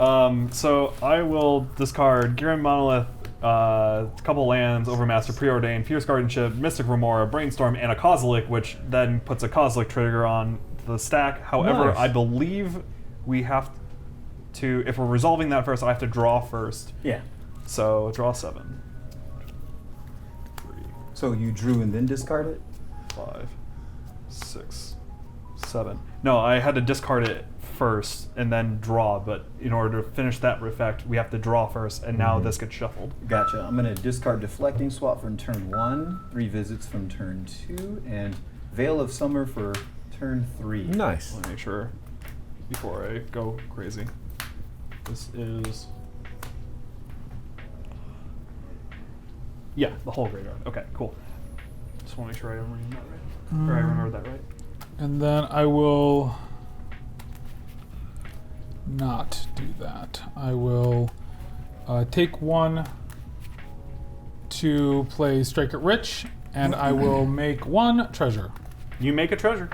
[SPEAKER 3] so I will discard Garen Monolith, a couple lands, Overmaster, Preordained, Fierce Guardianship, Mystic Remora, Brainstorm, and a Kozilek, which then puts a Kozilek trigger on the stack. However,
[SPEAKER 4] Nice.
[SPEAKER 3] I believe we have to, if we're resolving that first, I have to draw first.
[SPEAKER 2] Yeah.
[SPEAKER 3] So draw 7. 3,
[SPEAKER 2] So you drew and then discarded?
[SPEAKER 3] 5, 6, 7. No, I had to discard it first and then draw, but in order to finish that effect, we have to draw first, and now this gets shuffled.
[SPEAKER 2] Gotcha. I'm going to discard Deflecting Swap from turn 1, 3 Visits from turn 2, and Veil of Summer for turn 3.
[SPEAKER 4] Nice.
[SPEAKER 3] Let me make sure before I go crazy. This is... Yeah, the whole graveyard. Okay, cool. Just want to make sure I remember that right. Or I remember that right.
[SPEAKER 1] And then I will not do that. I will take one to play Strike It Rich, and I will make one treasure.
[SPEAKER 3] You make a treasure.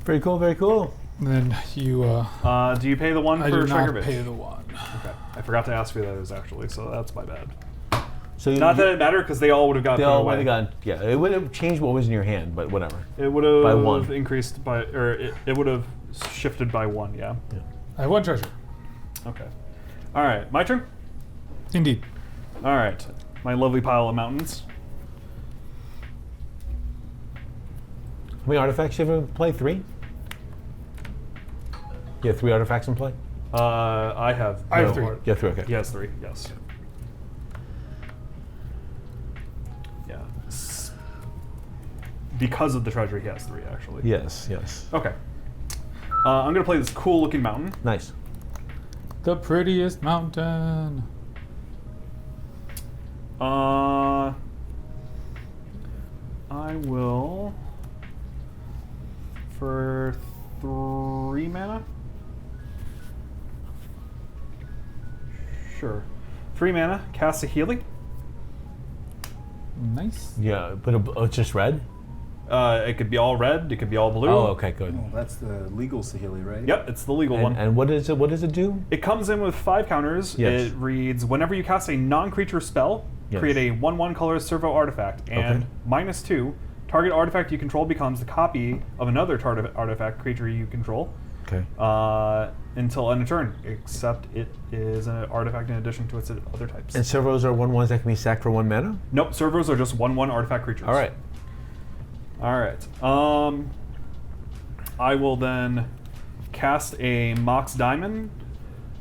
[SPEAKER 4] Very cool, very cool.
[SPEAKER 1] And then you.
[SPEAKER 3] Do you pay the one
[SPEAKER 1] I
[SPEAKER 3] for
[SPEAKER 1] do
[SPEAKER 3] Striker
[SPEAKER 1] not
[SPEAKER 3] Bitch?
[SPEAKER 1] pay the one.
[SPEAKER 3] Okay. I forgot to ask you those actually, so that's my bad.
[SPEAKER 4] So
[SPEAKER 3] Not that it mattered because they all would have got
[SPEAKER 4] they
[SPEAKER 3] put
[SPEAKER 4] all
[SPEAKER 3] away.
[SPEAKER 4] would have gone. Yeah, it would have changed what was in your hand, but whatever.
[SPEAKER 3] It would have
[SPEAKER 4] By one.
[SPEAKER 3] increased by, or it would have shifted by one. Yeah.
[SPEAKER 1] I have one treasure.
[SPEAKER 3] Okay. All right. My turn.
[SPEAKER 1] Indeed.
[SPEAKER 3] All right. My lovely pile of mountains.
[SPEAKER 4] How many artifacts you have in play? 3? You have 3 artifacts in play?
[SPEAKER 3] I have.
[SPEAKER 1] I have
[SPEAKER 3] no
[SPEAKER 1] 3.
[SPEAKER 3] art-
[SPEAKER 4] Yeah, 3. Okay.
[SPEAKER 3] He has 3. Yes. Yeah. Because of the treasure, he has 3 actually.
[SPEAKER 4] Yes. Yes.
[SPEAKER 3] Okay. I'm gonna play this cool looking mountain.
[SPEAKER 4] Nice.
[SPEAKER 1] The prettiest mountain.
[SPEAKER 3] I will for 3 mana. Sure. 3 mana. Cast a Healy.
[SPEAKER 1] Nice.
[SPEAKER 4] Yeah, but it's just red.
[SPEAKER 3] It could be all red. It could be all blue.
[SPEAKER 4] Oh, okay, good.
[SPEAKER 2] Oh, that's the legal Sahili, right?
[SPEAKER 3] Yep, it's the legal one.
[SPEAKER 4] And what is it? What does it do?
[SPEAKER 3] It comes in with 5 counters.
[SPEAKER 4] Yes.
[SPEAKER 3] It reads, whenever you cast a non-creature spell,
[SPEAKER 4] Yes.
[SPEAKER 3] create a 1/1 color servo artifact, and -2, target artifact you control becomes the copy of another artifact creature you control
[SPEAKER 4] Okay.
[SPEAKER 3] until end of turn, except it is an artifact in addition to its other types.
[SPEAKER 4] And servos are 1/1s that can be sacked for 1 mana.
[SPEAKER 3] Nope, servos are just 1/1 artifact creatures.
[SPEAKER 4] All right.
[SPEAKER 3] All right. I will then cast a Mox Diamond.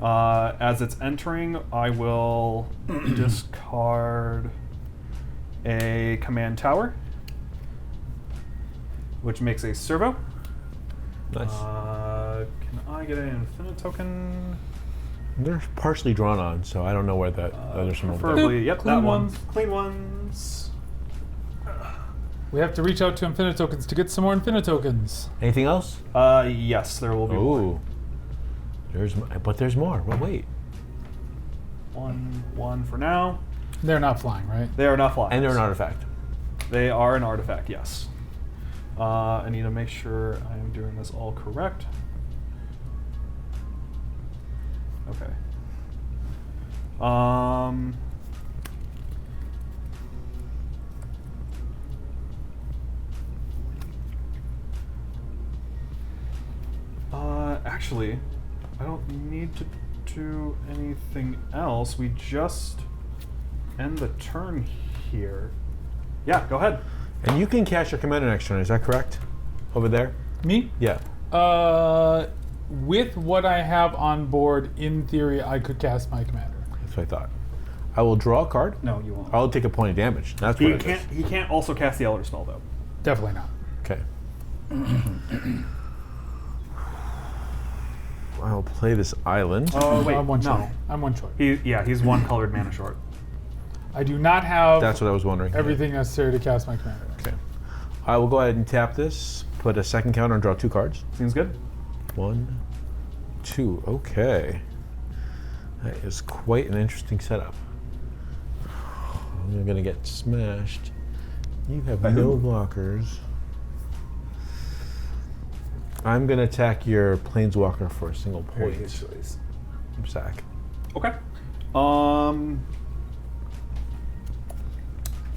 [SPEAKER 3] As it's entering, I will discard a Command Tower, which makes a servo.
[SPEAKER 4] Nice.
[SPEAKER 3] Can I get an infinite token?
[SPEAKER 4] They're partially drawn on, so I don't know where that. There's some over there.
[SPEAKER 3] Preferably, yep,
[SPEAKER 1] Clean
[SPEAKER 3] that one.
[SPEAKER 1] ones.
[SPEAKER 3] Clean ones.
[SPEAKER 1] We have to reach out to Infinite Tokens to get some more Infinite Tokens.
[SPEAKER 4] Anything else?
[SPEAKER 3] Yes, there will be more.
[SPEAKER 4] Oh. There's more. Well, wait.
[SPEAKER 3] One for now.
[SPEAKER 1] They're not flying, right?
[SPEAKER 3] They are not flying.
[SPEAKER 4] And they're an artifact.
[SPEAKER 3] They are an artifact, yes. I need to make sure I am doing this all correct. Okay. Actually, I don't need to do anything else. We just end the turn here. Yeah, go ahead.
[SPEAKER 4] And you can cast your commander next turn. Is that correct? Over there.
[SPEAKER 1] Me?
[SPEAKER 4] Yeah.
[SPEAKER 1] With what I have on board, in theory, I could cast my commander.
[SPEAKER 4] That's what I thought. I will draw a card.
[SPEAKER 2] No, you won't.
[SPEAKER 4] I'll take a point of damage. That's what
[SPEAKER 3] He
[SPEAKER 4] it is.
[SPEAKER 3] can't. He can't also cast the Elder Spell though.
[SPEAKER 1] Definitely not.
[SPEAKER 4] Okay. I'll play this island.
[SPEAKER 3] Oh wait,
[SPEAKER 1] I'm one short.
[SPEAKER 3] no.
[SPEAKER 1] I'm one short.
[SPEAKER 3] He's one colored mana short.
[SPEAKER 1] I do not have
[SPEAKER 4] That's what I was wondering.
[SPEAKER 1] everything necessary to cast my commander.
[SPEAKER 4] Okay. I will go ahead and tap this, put a second counter, and draw 2 cards.
[SPEAKER 3] Seems good.
[SPEAKER 4] 1, 2. Okay. That is quite an interesting setup. I'm gonna get smashed. You have no blockers. I'm gonna attack your planeswalker for a single
[SPEAKER 2] Very
[SPEAKER 4] point.
[SPEAKER 2] good choice.
[SPEAKER 4] Sack.
[SPEAKER 3] Okay.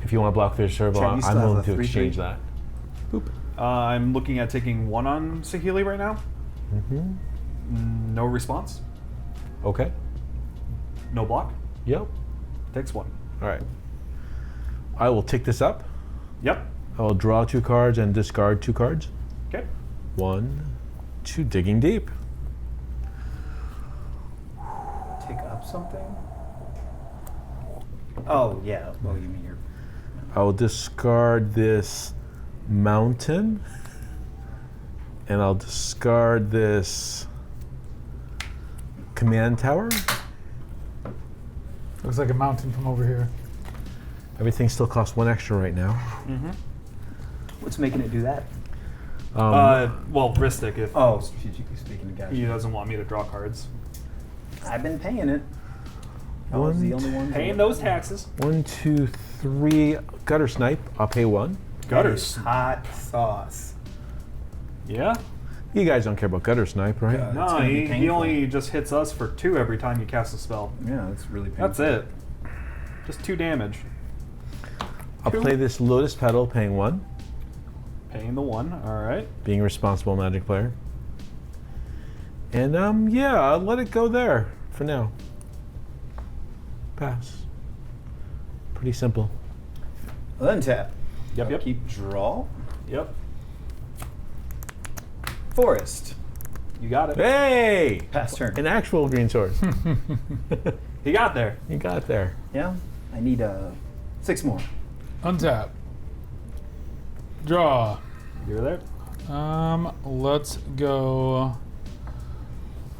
[SPEAKER 4] If you want to block their servo,
[SPEAKER 2] Chad, you
[SPEAKER 4] I'm
[SPEAKER 2] still have
[SPEAKER 4] willing
[SPEAKER 2] a
[SPEAKER 4] to
[SPEAKER 2] 3/3?
[SPEAKER 4] exchange that.
[SPEAKER 3] I'm looking at taking 1 on Saheeli right now.
[SPEAKER 4] Mm-hmm.
[SPEAKER 3] No response.
[SPEAKER 4] Okay.
[SPEAKER 3] No block.
[SPEAKER 4] Yep.
[SPEAKER 3] Takes 1.
[SPEAKER 4] All right. I will tick this up.
[SPEAKER 3] Yep.
[SPEAKER 4] I will draw 2 cards and discard 2 cards.
[SPEAKER 3] Okay.
[SPEAKER 4] 1, 2. Digging deep.
[SPEAKER 2] Take up something? Oh, yeah. Oh, you mean your...
[SPEAKER 4] I will discard this mountain, and I'll discard this command tower.
[SPEAKER 1] Looks like a mountain from over here.
[SPEAKER 4] Everything still costs 1 extra right now.
[SPEAKER 3] Mm-hmm.
[SPEAKER 2] What's making it do that?
[SPEAKER 3] Well, Ristic if
[SPEAKER 2] Oh, strategically speaking, gotcha.
[SPEAKER 3] he doesn't want me to draw cards.
[SPEAKER 2] I've been paying it. I was the only one
[SPEAKER 3] Paying those taxes.
[SPEAKER 4] 1, 2, 3. Gutter snipe. I'll pay 1.
[SPEAKER 3] Gutters.
[SPEAKER 2] Hot sauce.
[SPEAKER 3] Yeah.
[SPEAKER 4] You guys don't care about gutter snipe, right?
[SPEAKER 2] Yeah.
[SPEAKER 3] No,
[SPEAKER 2] gonna be
[SPEAKER 3] he
[SPEAKER 2] painful.
[SPEAKER 3] only just hits us for 2 every time you cast a spell.
[SPEAKER 2] Yeah, that's really painful.
[SPEAKER 3] That's it. Just 2 damage.
[SPEAKER 4] I'll play this Lotus Petal, paying 1.
[SPEAKER 3] Paying the 1. All right.
[SPEAKER 4] Being a responsible Magic player. And yeah, I'll let it go there for now. Pass. Pretty simple.
[SPEAKER 2] Untap.
[SPEAKER 3] Yep.
[SPEAKER 2] Keep draw.
[SPEAKER 3] Yep.
[SPEAKER 2] Forest.
[SPEAKER 3] You got it.
[SPEAKER 4] Hey!
[SPEAKER 2] Pass turn.
[SPEAKER 4] An actual green source.
[SPEAKER 3] He got there.
[SPEAKER 4] You got there.
[SPEAKER 2] Yeah. I need 6 more.
[SPEAKER 1] Untap. Draw.
[SPEAKER 3] You're there.
[SPEAKER 1] Let's go.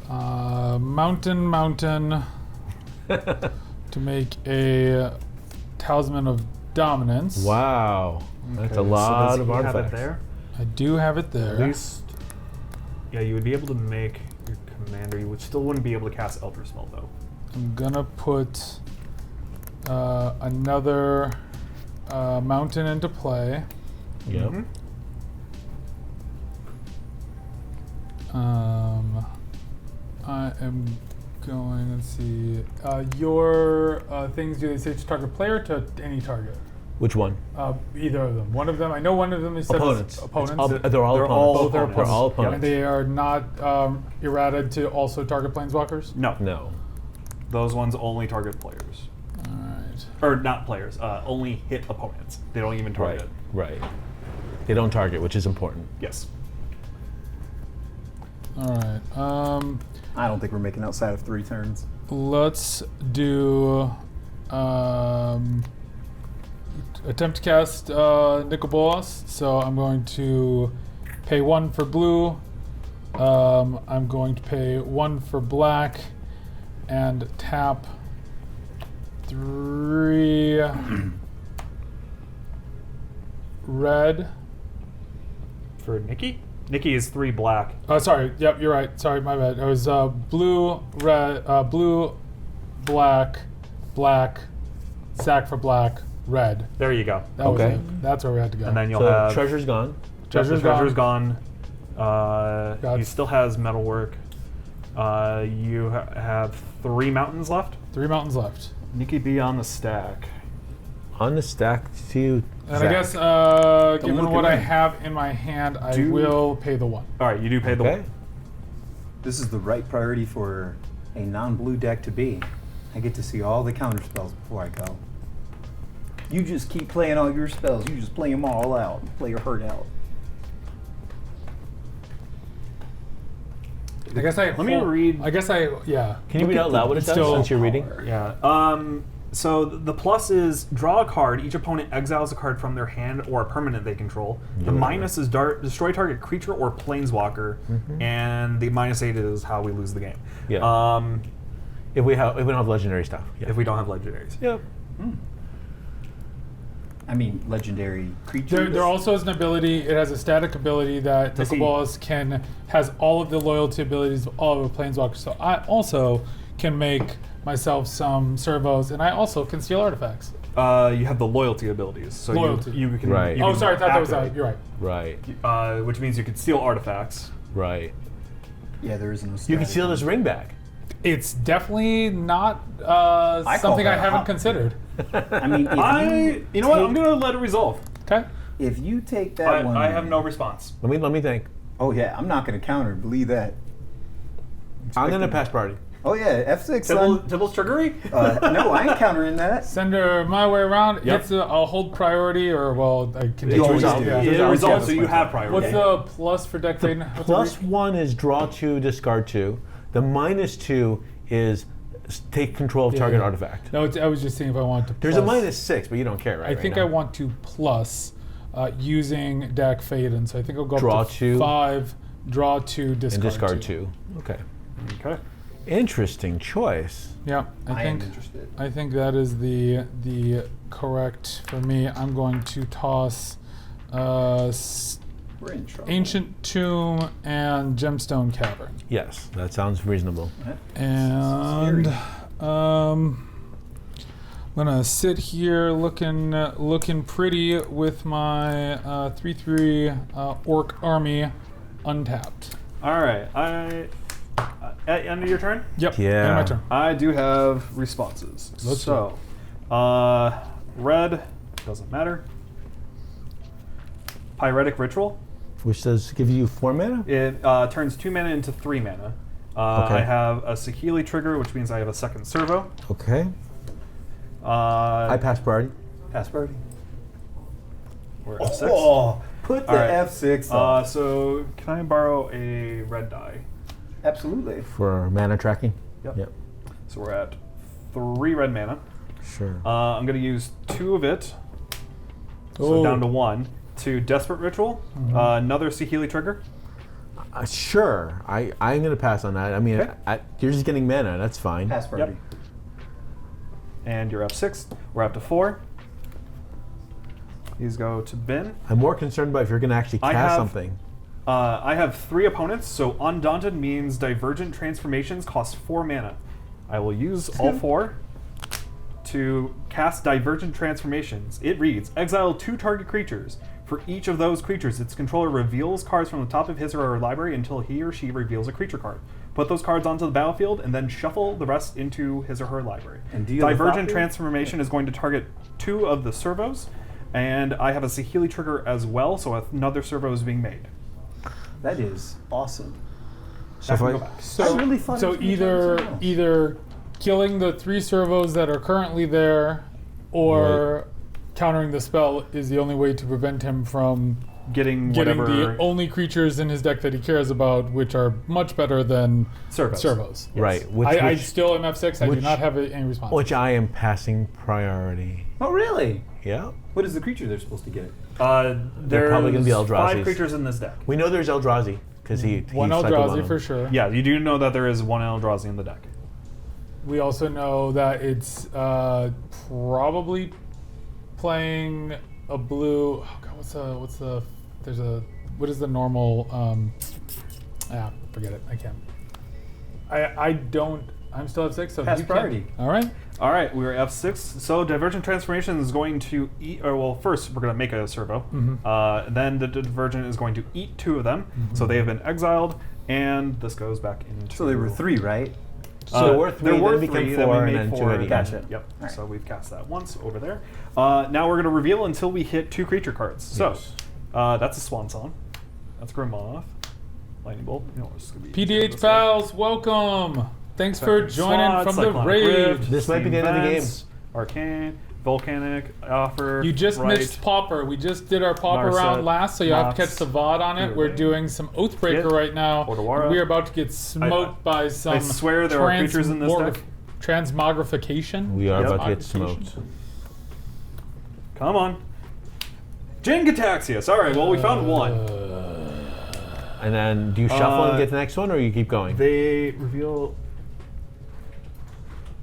[SPEAKER 1] Mountain to make a Talisman of Dominance.
[SPEAKER 4] Wow. That's
[SPEAKER 3] Okay,
[SPEAKER 4] a lot
[SPEAKER 3] does
[SPEAKER 4] of
[SPEAKER 3] he
[SPEAKER 4] artifacts.
[SPEAKER 3] have it there?
[SPEAKER 1] I do have it there.
[SPEAKER 3] At least, yeah, you would be able to make your commander. You would still wouldn't be able to cast Elder Spell though.
[SPEAKER 1] I'm gonna put another mountain into play.
[SPEAKER 4] Yep.
[SPEAKER 3] Mhm.
[SPEAKER 1] I am going. Let's see. Your things do they say to target player or to any target?
[SPEAKER 4] Which one?
[SPEAKER 1] Either of them. One of them. I know one of them is
[SPEAKER 4] Opponents.
[SPEAKER 1] Opponents.
[SPEAKER 4] They're all
[SPEAKER 3] They're
[SPEAKER 4] opponents.
[SPEAKER 3] all
[SPEAKER 1] Both are
[SPEAKER 3] opponents.
[SPEAKER 4] They're all
[SPEAKER 1] and
[SPEAKER 4] opponents.
[SPEAKER 1] they are not errata to also target planeswalkers.
[SPEAKER 3] No,
[SPEAKER 4] No.
[SPEAKER 3] those ones only target players,
[SPEAKER 1] All right.
[SPEAKER 3] or not players. Only hit opponents. They don't even target.
[SPEAKER 4] Right. They don't target, which is important.
[SPEAKER 3] Yes.
[SPEAKER 1] All right.
[SPEAKER 2] I don't think we're making outside of 3 turns.
[SPEAKER 1] Let's do attempt to cast Nicol Bolas. So I'm going to pay 1 for blue. I'm going to pay 1 for black and tap 3 red.
[SPEAKER 3] For Nikki. Nikki is 3 black.
[SPEAKER 1] Oh, sorry. Yep, you're right. Sorry, my bad. It was blue, red, blue, black, black, sack for black, red.
[SPEAKER 3] There you go.
[SPEAKER 1] That was
[SPEAKER 4] Okay.
[SPEAKER 1] it. That's where we had to go.
[SPEAKER 3] And then you'll
[SPEAKER 4] So
[SPEAKER 3] have
[SPEAKER 4] treasure's gone.
[SPEAKER 1] Treasure's
[SPEAKER 3] treasure's
[SPEAKER 1] gone.
[SPEAKER 3] gone. He still has metalwork. You have 3 mountains left.
[SPEAKER 1] 3 mountains left.
[SPEAKER 3] Nikki B on the stack.
[SPEAKER 4] On the stack to
[SPEAKER 1] And
[SPEAKER 4] Zach.
[SPEAKER 1] I guess, given
[SPEAKER 2] look
[SPEAKER 1] what
[SPEAKER 2] at
[SPEAKER 1] I
[SPEAKER 2] me.
[SPEAKER 1] have in my hand, I
[SPEAKER 3] Do-
[SPEAKER 1] will pay the 1.
[SPEAKER 3] All right, you do pay the
[SPEAKER 4] Okay.
[SPEAKER 3] 1.
[SPEAKER 2] This is the right priority for a non-blue deck to be. I get to see all the counter spells before I go. You just keep playing all your spells. You just play them all out. Play your heart out.
[SPEAKER 1] I guess I.
[SPEAKER 3] Let me read-
[SPEAKER 1] I guess I. Yeah.
[SPEAKER 4] Can you
[SPEAKER 2] Look
[SPEAKER 4] read
[SPEAKER 2] at
[SPEAKER 4] out loud what it
[SPEAKER 1] it's
[SPEAKER 4] says
[SPEAKER 1] still-
[SPEAKER 4] since you're reading?
[SPEAKER 3] Yeah. So the plus is draw a card. Each opponent exiles a card from their hand or a permanent they control. The
[SPEAKER 4] Yeah.
[SPEAKER 3] minus is destroy target creature or planeswalker, and the -8 is how we lose the game.
[SPEAKER 4] Yeah. If we don't have legendary stuff. Yeah.
[SPEAKER 3] If we don't have legendaries.
[SPEAKER 4] Yep.
[SPEAKER 2] I mean, legendary creatures.
[SPEAKER 1] There also is an ability. It has a static ability that
[SPEAKER 3] Does
[SPEAKER 1] Nicol
[SPEAKER 3] he-
[SPEAKER 1] Bolas has all of the loyalty abilities of all of the planeswalkers. So I also can make myself some servos, and I also can steal artifacts.
[SPEAKER 3] You have the loyalty abilities. So
[SPEAKER 1] Loyalty.
[SPEAKER 3] You can.
[SPEAKER 4] Right.
[SPEAKER 3] you
[SPEAKER 1] Oh,
[SPEAKER 3] can
[SPEAKER 1] sorry. I thought that was
[SPEAKER 3] activate,
[SPEAKER 1] you're right.
[SPEAKER 4] Right.
[SPEAKER 3] which means you can steal artifacts.
[SPEAKER 4] Right.
[SPEAKER 2] Yeah, there is no.
[SPEAKER 4] You can steal this ring back.
[SPEAKER 1] It's definitely not
[SPEAKER 2] call
[SPEAKER 1] something I
[SPEAKER 2] that a
[SPEAKER 1] haven't
[SPEAKER 2] hot-
[SPEAKER 1] considered.
[SPEAKER 2] I mean, if
[SPEAKER 3] You know what? I'm
[SPEAKER 2] take-
[SPEAKER 3] gonna let it resolve.
[SPEAKER 1] Okay.
[SPEAKER 2] If you take that one,
[SPEAKER 3] I have no response.
[SPEAKER 4] Let me think.
[SPEAKER 2] Oh yeah, I'm not going to counter. Believe that.
[SPEAKER 4] I'm gonna pass party.
[SPEAKER 2] Oh yeah, F6.
[SPEAKER 3] Tibble's triggery?
[SPEAKER 2] No, I ain't countering that.
[SPEAKER 1] Send her my way around.
[SPEAKER 3] Yep.
[SPEAKER 1] It's a hold priority, or well, I can.
[SPEAKER 2] You always
[SPEAKER 4] resolved.
[SPEAKER 2] do.
[SPEAKER 4] Yeah.
[SPEAKER 3] It
[SPEAKER 2] always
[SPEAKER 3] resolves,
[SPEAKER 2] have
[SPEAKER 3] so
[SPEAKER 2] a
[SPEAKER 3] you have
[SPEAKER 2] point.
[SPEAKER 3] priority.
[SPEAKER 1] What's the plus for deck fade? What's the
[SPEAKER 4] Plus
[SPEAKER 1] re-
[SPEAKER 4] 1 is draw 2, discard 2. The -2 is take control of target
[SPEAKER 1] Yeah.
[SPEAKER 4] artifact.
[SPEAKER 1] No, I was just seeing if I want to.
[SPEAKER 4] There's a
[SPEAKER 1] plus.
[SPEAKER 4] -6, but you don't care, right?
[SPEAKER 1] I
[SPEAKER 4] right
[SPEAKER 1] think
[SPEAKER 4] now?
[SPEAKER 1] I want to plus using Dak Faden, so I think I'll go
[SPEAKER 4] Draw
[SPEAKER 1] up to
[SPEAKER 4] 2.
[SPEAKER 1] 5, draw 2, discard,
[SPEAKER 4] And discard
[SPEAKER 1] 2.
[SPEAKER 4] 2. Okay.
[SPEAKER 3] Okay.
[SPEAKER 4] Interesting choice.
[SPEAKER 1] Yeah,
[SPEAKER 2] I am interested.
[SPEAKER 1] I think that is the correct for me. I'm going to toss
[SPEAKER 2] We're in trouble.
[SPEAKER 1] Ancient Tomb, and Gemstone Cavern.
[SPEAKER 4] Yes, that sounds reasonable.
[SPEAKER 1] And I'm gonna sit here looking pretty with my 3/3 orc army untapped.
[SPEAKER 3] All right. At end of your turn?
[SPEAKER 1] Yep.
[SPEAKER 4] Yeah.
[SPEAKER 1] End of my turn.
[SPEAKER 3] I do have responses.
[SPEAKER 1] Let's
[SPEAKER 3] so, red doesn't matter. Pyretic Ritual.
[SPEAKER 4] Which does give you 4 mana?
[SPEAKER 3] It turns 2 mana into 3 mana.
[SPEAKER 4] Okay.
[SPEAKER 3] I have a Saheeli trigger, which means I have a second servo.
[SPEAKER 4] Okay. I pass priority.
[SPEAKER 2] Pass priority.
[SPEAKER 3] We're at 6.
[SPEAKER 2] Oh, put the
[SPEAKER 3] All right.
[SPEAKER 2] F6 on.
[SPEAKER 3] So can I borrow a red die?
[SPEAKER 2] Absolutely.
[SPEAKER 4] For mana tracking?
[SPEAKER 3] Yep. So we're at 3 red mana.
[SPEAKER 4] Sure.
[SPEAKER 3] I'm going to use 2 of it. So
[SPEAKER 1] Oh.
[SPEAKER 3] down to 1. To Desperate Ritual. Another Saheeli trigger.
[SPEAKER 4] Sure. I'm going to pass on that. I mean,
[SPEAKER 3] Okay.
[SPEAKER 4] you're just getting mana. That's fine.
[SPEAKER 2] Pass priority.
[SPEAKER 3] And you're F6. We're up to 4. These go to bin.
[SPEAKER 4] I'm more concerned about if you're going to actually
[SPEAKER 3] I
[SPEAKER 4] cast
[SPEAKER 3] have-
[SPEAKER 4] something.
[SPEAKER 3] I have 3 opponents, so Undaunted means Divergent Transformations cost 4 mana. I will use all 4 to cast Divergent Transformations. It reads, exile 2 target creatures. For each of those creatures, its controller reveals cards from the top of his or her library until he or she reveals a creature card. Put those cards onto the battlefield and then shuffle the rest into his or her library.
[SPEAKER 2] And do you have a
[SPEAKER 3] Divergent
[SPEAKER 2] copy?
[SPEAKER 3] Transformation is going to target 2 of the servos, and I have a Saheeli trigger as well, so another servo is being made.
[SPEAKER 2] That is awesome.
[SPEAKER 4] So if
[SPEAKER 3] Go
[SPEAKER 4] I,
[SPEAKER 3] back.
[SPEAKER 1] So,
[SPEAKER 2] I really thought it was gonna turn something else.
[SPEAKER 1] either killing the 3 servos that are currently there, or countering the spell is the only way to prevent him from
[SPEAKER 3] Getting
[SPEAKER 1] getting
[SPEAKER 3] whatever
[SPEAKER 1] the only creatures in his deck that he cares about, which are much better than servos.
[SPEAKER 4] Right.
[SPEAKER 1] I still am F6. I do
[SPEAKER 4] which-
[SPEAKER 1] not have any response.
[SPEAKER 4] which I am passing priority.
[SPEAKER 2] Oh, really?
[SPEAKER 4] Yeah.
[SPEAKER 2] What is the creature they're supposed to get?
[SPEAKER 3] There's
[SPEAKER 4] probably gonna be
[SPEAKER 3] 5
[SPEAKER 4] Eldrazi's.
[SPEAKER 3] creatures in this deck.
[SPEAKER 4] We know there's Eldrazi because he
[SPEAKER 1] One
[SPEAKER 4] cycled on
[SPEAKER 1] Eldrazi
[SPEAKER 4] him.
[SPEAKER 1] for sure.
[SPEAKER 3] Yeah, you do know that there is 1 Eldrazi in the deck.
[SPEAKER 1] We also know that it's probably playing a blue. Oh God, what is the normal? Forget it. I can't. I don't. I'm still F6. So
[SPEAKER 2] Pass
[SPEAKER 1] you can.
[SPEAKER 2] priority.
[SPEAKER 1] All right.
[SPEAKER 3] All right, we're F6. So Divergent Transformation is going to eat, or well, first we're going to make a servo. Then the Divergent is going to eat 2 of them. So they have been exiled, and this goes back into...
[SPEAKER 2] So there were 3, right?
[SPEAKER 4] So there were 3,
[SPEAKER 3] there were
[SPEAKER 4] then became
[SPEAKER 3] 3,
[SPEAKER 4] 4,
[SPEAKER 3] then we
[SPEAKER 4] and
[SPEAKER 3] made
[SPEAKER 4] then 2
[SPEAKER 3] 4.
[SPEAKER 4] at the
[SPEAKER 2] Gotcha.
[SPEAKER 4] end.
[SPEAKER 3] Yep.
[SPEAKER 2] All right.
[SPEAKER 3] So we've cast that once over there. Now we're going to reveal until we hit 2 creature cards. So that's a Swan Song. That's Grimoth. Lightning Bolt. You know, it's gonna be
[SPEAKER 1] PDH pals, welcome. Thanks for joining
[SPEAKER 3] Slot,
[SPEAKER 1] from the
[SPEAKER 3] Cyclonic
[SPEAKER 1] raid.
[SPEAKER 3] Rift,
[SPEAKER 4] This might be the end of the game.
[SPEAKER 3] Vents, Arcane, Volcanic, Offer.
[SPEAKER 1] You just
[SPEAKER 3] Right.
[SPEAKER 1] missed Pauper. We just did our Pauper
[SPEAKER 3] Narset,
[SPEAKER 1] round last, so you have to catch
[SPEAKER 3] Mox,
[SPEAKER 1] the VOD on it. We're
[SPEAKER 3] Dueling,
[SPEAKER 1] doing some Oathbreaker
[SPEAKER 3] Skit,
[SPEAKER 1] right now.
[SPEAKER 3] Odawara.
[SPEAKER 1] We are about to get smoked by some.
[SPEAKER 3] I swear there are creatures in this deck.
[SPEAKER 1] Transmogrification.
[SPEAKER 4] We are
[SPEAKER 3] Yep.
[SPEAKER 4] about to get
[SPEAKER 1] Transmogrification.
[SPEAKER 4] smoked.
[SPEAKER 3] Come on. Jin Gataxias. All right, well, we found 1.
[SPEAKER 4] And then do you shuffle and get the next one, or you keep going?
[SPEAKER 3] They reveal...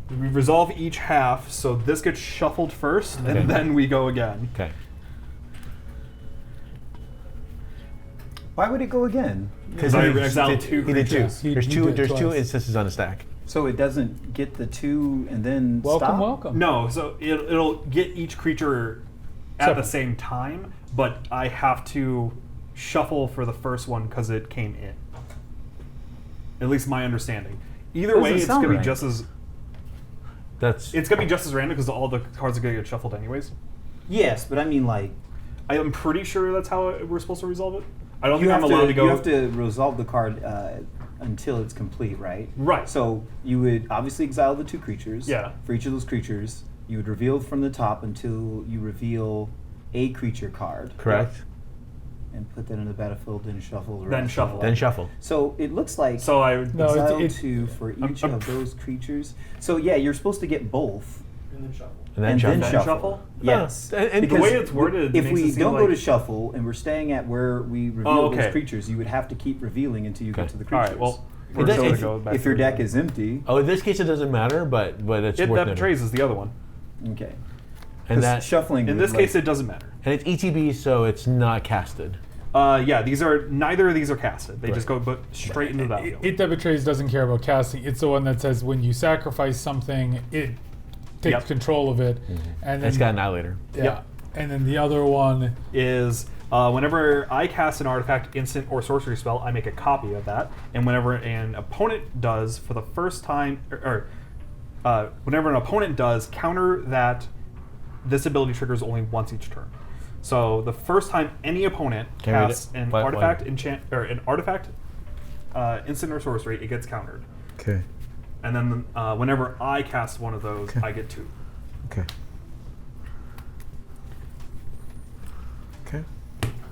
[SPEAKER 3] We resolve each half, so this gets shuffled first,
[SPEAKER 4] Okay.
[SPEAKER 3] and then we go again.
[SPEAKER 4] Okay.
[SPEAKER 2] Why would it go again?
[SPEAKER 3] Because I exiled 2
[SPEAKER 4] He did 2.
[SPEAKER 3] creatures.
[SPEAKER 1] He
[SPEAKER 4] There's
[SPEAKER 1] did
[SPEAKER 4] 2. There's 2
[SPEAKER 1] twice.
[SPEAKER 4] instances on a stack.
[SPEAKER 2] So it doesn't get the 2 and then
[SPEAKER 1] Welcome,
[SPEAKER 2] stop?
[SPEAKER 1] welcome.
[SPEAKER 3] No, so it'll get each creature at
[SPEAKER 1] Separate.
[SPEAKER 3] the same time, but I have to shuffle for the first one because it came in. At least my understanding. Either
[SPEAKER 2] Doesn't
[SPEAKER 3] way, it's
[SPEAKER 2] sound
[SPEAKER 3] gonna be
[SPEAKER 2] right.
[SPEAKER 3] just as
[SPEAKER 4] That's
[SPEAKER 3] random because all the cards are gonna get shuffled anyways.
[SPEAKER 2] Yes, but I mean, like,
[SPEAKER 3] I am pretty sure that's how we're supposed to resolve it. I don't
[SPEAKER 2] you
[SPEAKER 3] think
[SPEAKER 2] have,
[SPEAKER 3] I'm allowed to go.
[SPEAKER 2] you have to resolve the card until it's complete, right?
[SPEAKER 3] Right.
[SPEAKER 2] So you would obviously exile the 2 creatures.
[SPEAKER 3] Yeah.
[SPEAKER 2] For each of those creatures, you would reveal from the top until you reveal a creature card.
[SPEAKER 4] correct.
[SPEAKER 2] And put that in the battlefield, then shuffle. the
[SPEAKER 3] Then
[SPEAKER 2] rest
[SPEAKER 3] shuffle.
[SPEAKER 2] of
[SPEAKER 4] Then
[SPEAKER 2] it.
[SPEAKER 4] shuffle.
[SPEAKER 2] So it looks like
[SPEAKER 3] So I
[SPEAKER 1] No,
[SPEAKER 2] exile
[SPEAKER 1] it's-
[SPEAKER 2] 2 for each
[SPEAKER 3] I'm
[SPEAKER 2] of those creatures. So yeah, you're supposed to get both.
[SPEAKER 4] And then
[SPEAKER 2] and
[SPEAKER 4] shuffle.
[SPEAKER 2] then
[SPEAKER 3] Then
[SPEAKER 2] shuffle.
[SPEAKER 3] shuffle?
[SPEAKER 2] Yes.
[SPEAKER 4] And
[SPEAKER 3] the way it's worded
[SPEAKER 2] if
[SPEAKER 3] makes
[SPEAKER 2] we
[SPEAKER 3] it seem
[SPEAKER 2] don't go
[SPEAKER 3] like-
[SPEAKER 2] to shuffle and we're staying at where we reveal
[SPEAKER 3] Oh, okay.
[SPEAKER 2] those creatures, you would have to keep revealing until you
[SPEAKER 4] Okay.
[SPEAKER 2] get to the
[SPEAKER 3] all
[SPEAKER 2] creatures.
[SPEAKER 3] right. Well,
[SPEAKER 4] It
[SPEAKER 3] we're
[SPEAKER 4] does-
[SPEAKER 3] just gonna
[SPEAKER 4] if-
[SPEAKER 3] go back.
[SPEAKER 2] if your
[SPEAKER 3] to
[SPEAKER 2] deck
[SPEAKER 3] the-
[SPEAKER 2] is empty,
[SPEAKER 4] Oh, in this case it doesn't matter, but it's worth
[SPEAKER 3] that
[SPEAKER 4] noting.
[SPEAKER 3] betrays is the other one.
[SPEAKER 2] okay.
[SPEAKER 4] And
[SPEAKER 2] 'Cause
[SPEAKER 4] that
[SPEAKER 2] shuffling.
[SPEAKER 3] In
[SPEAKER 2] would,
[SPEAKER 3] this case, it doesn't matter.
[SPEAKER 4] and it's ETB, so it's not casted.
[SPEAKER 3] Yeah, neither of these are casted. They just go straight into the battlefield.
[SPEAKER 1] It that betrays doesn't care about casting. It's the one that says when you sacrifice something, it takes control of it, and then
[SPEAKER 4] It's got Annihilator.
[SPEAKER 1] Yeah.
[SPEAKER 3] Yep.
[SPEAKER 1] And then the other one
[SPEAKER 3] Is whenever I cast an artifact, instant, or sorcery spell, I make a copy of that. And whenever an opponent does for the first time, whenever an opponent does, counter that. This ability triggers only once each turn. So the first time any opponent casts an artifact, instant or sorcery, it gets countered.
[SPEAKER 4] Okay.
[SPEAKER 3] And then whenever I cast one of those, I get 2.
[SPEAKER 4] Okay. Okay.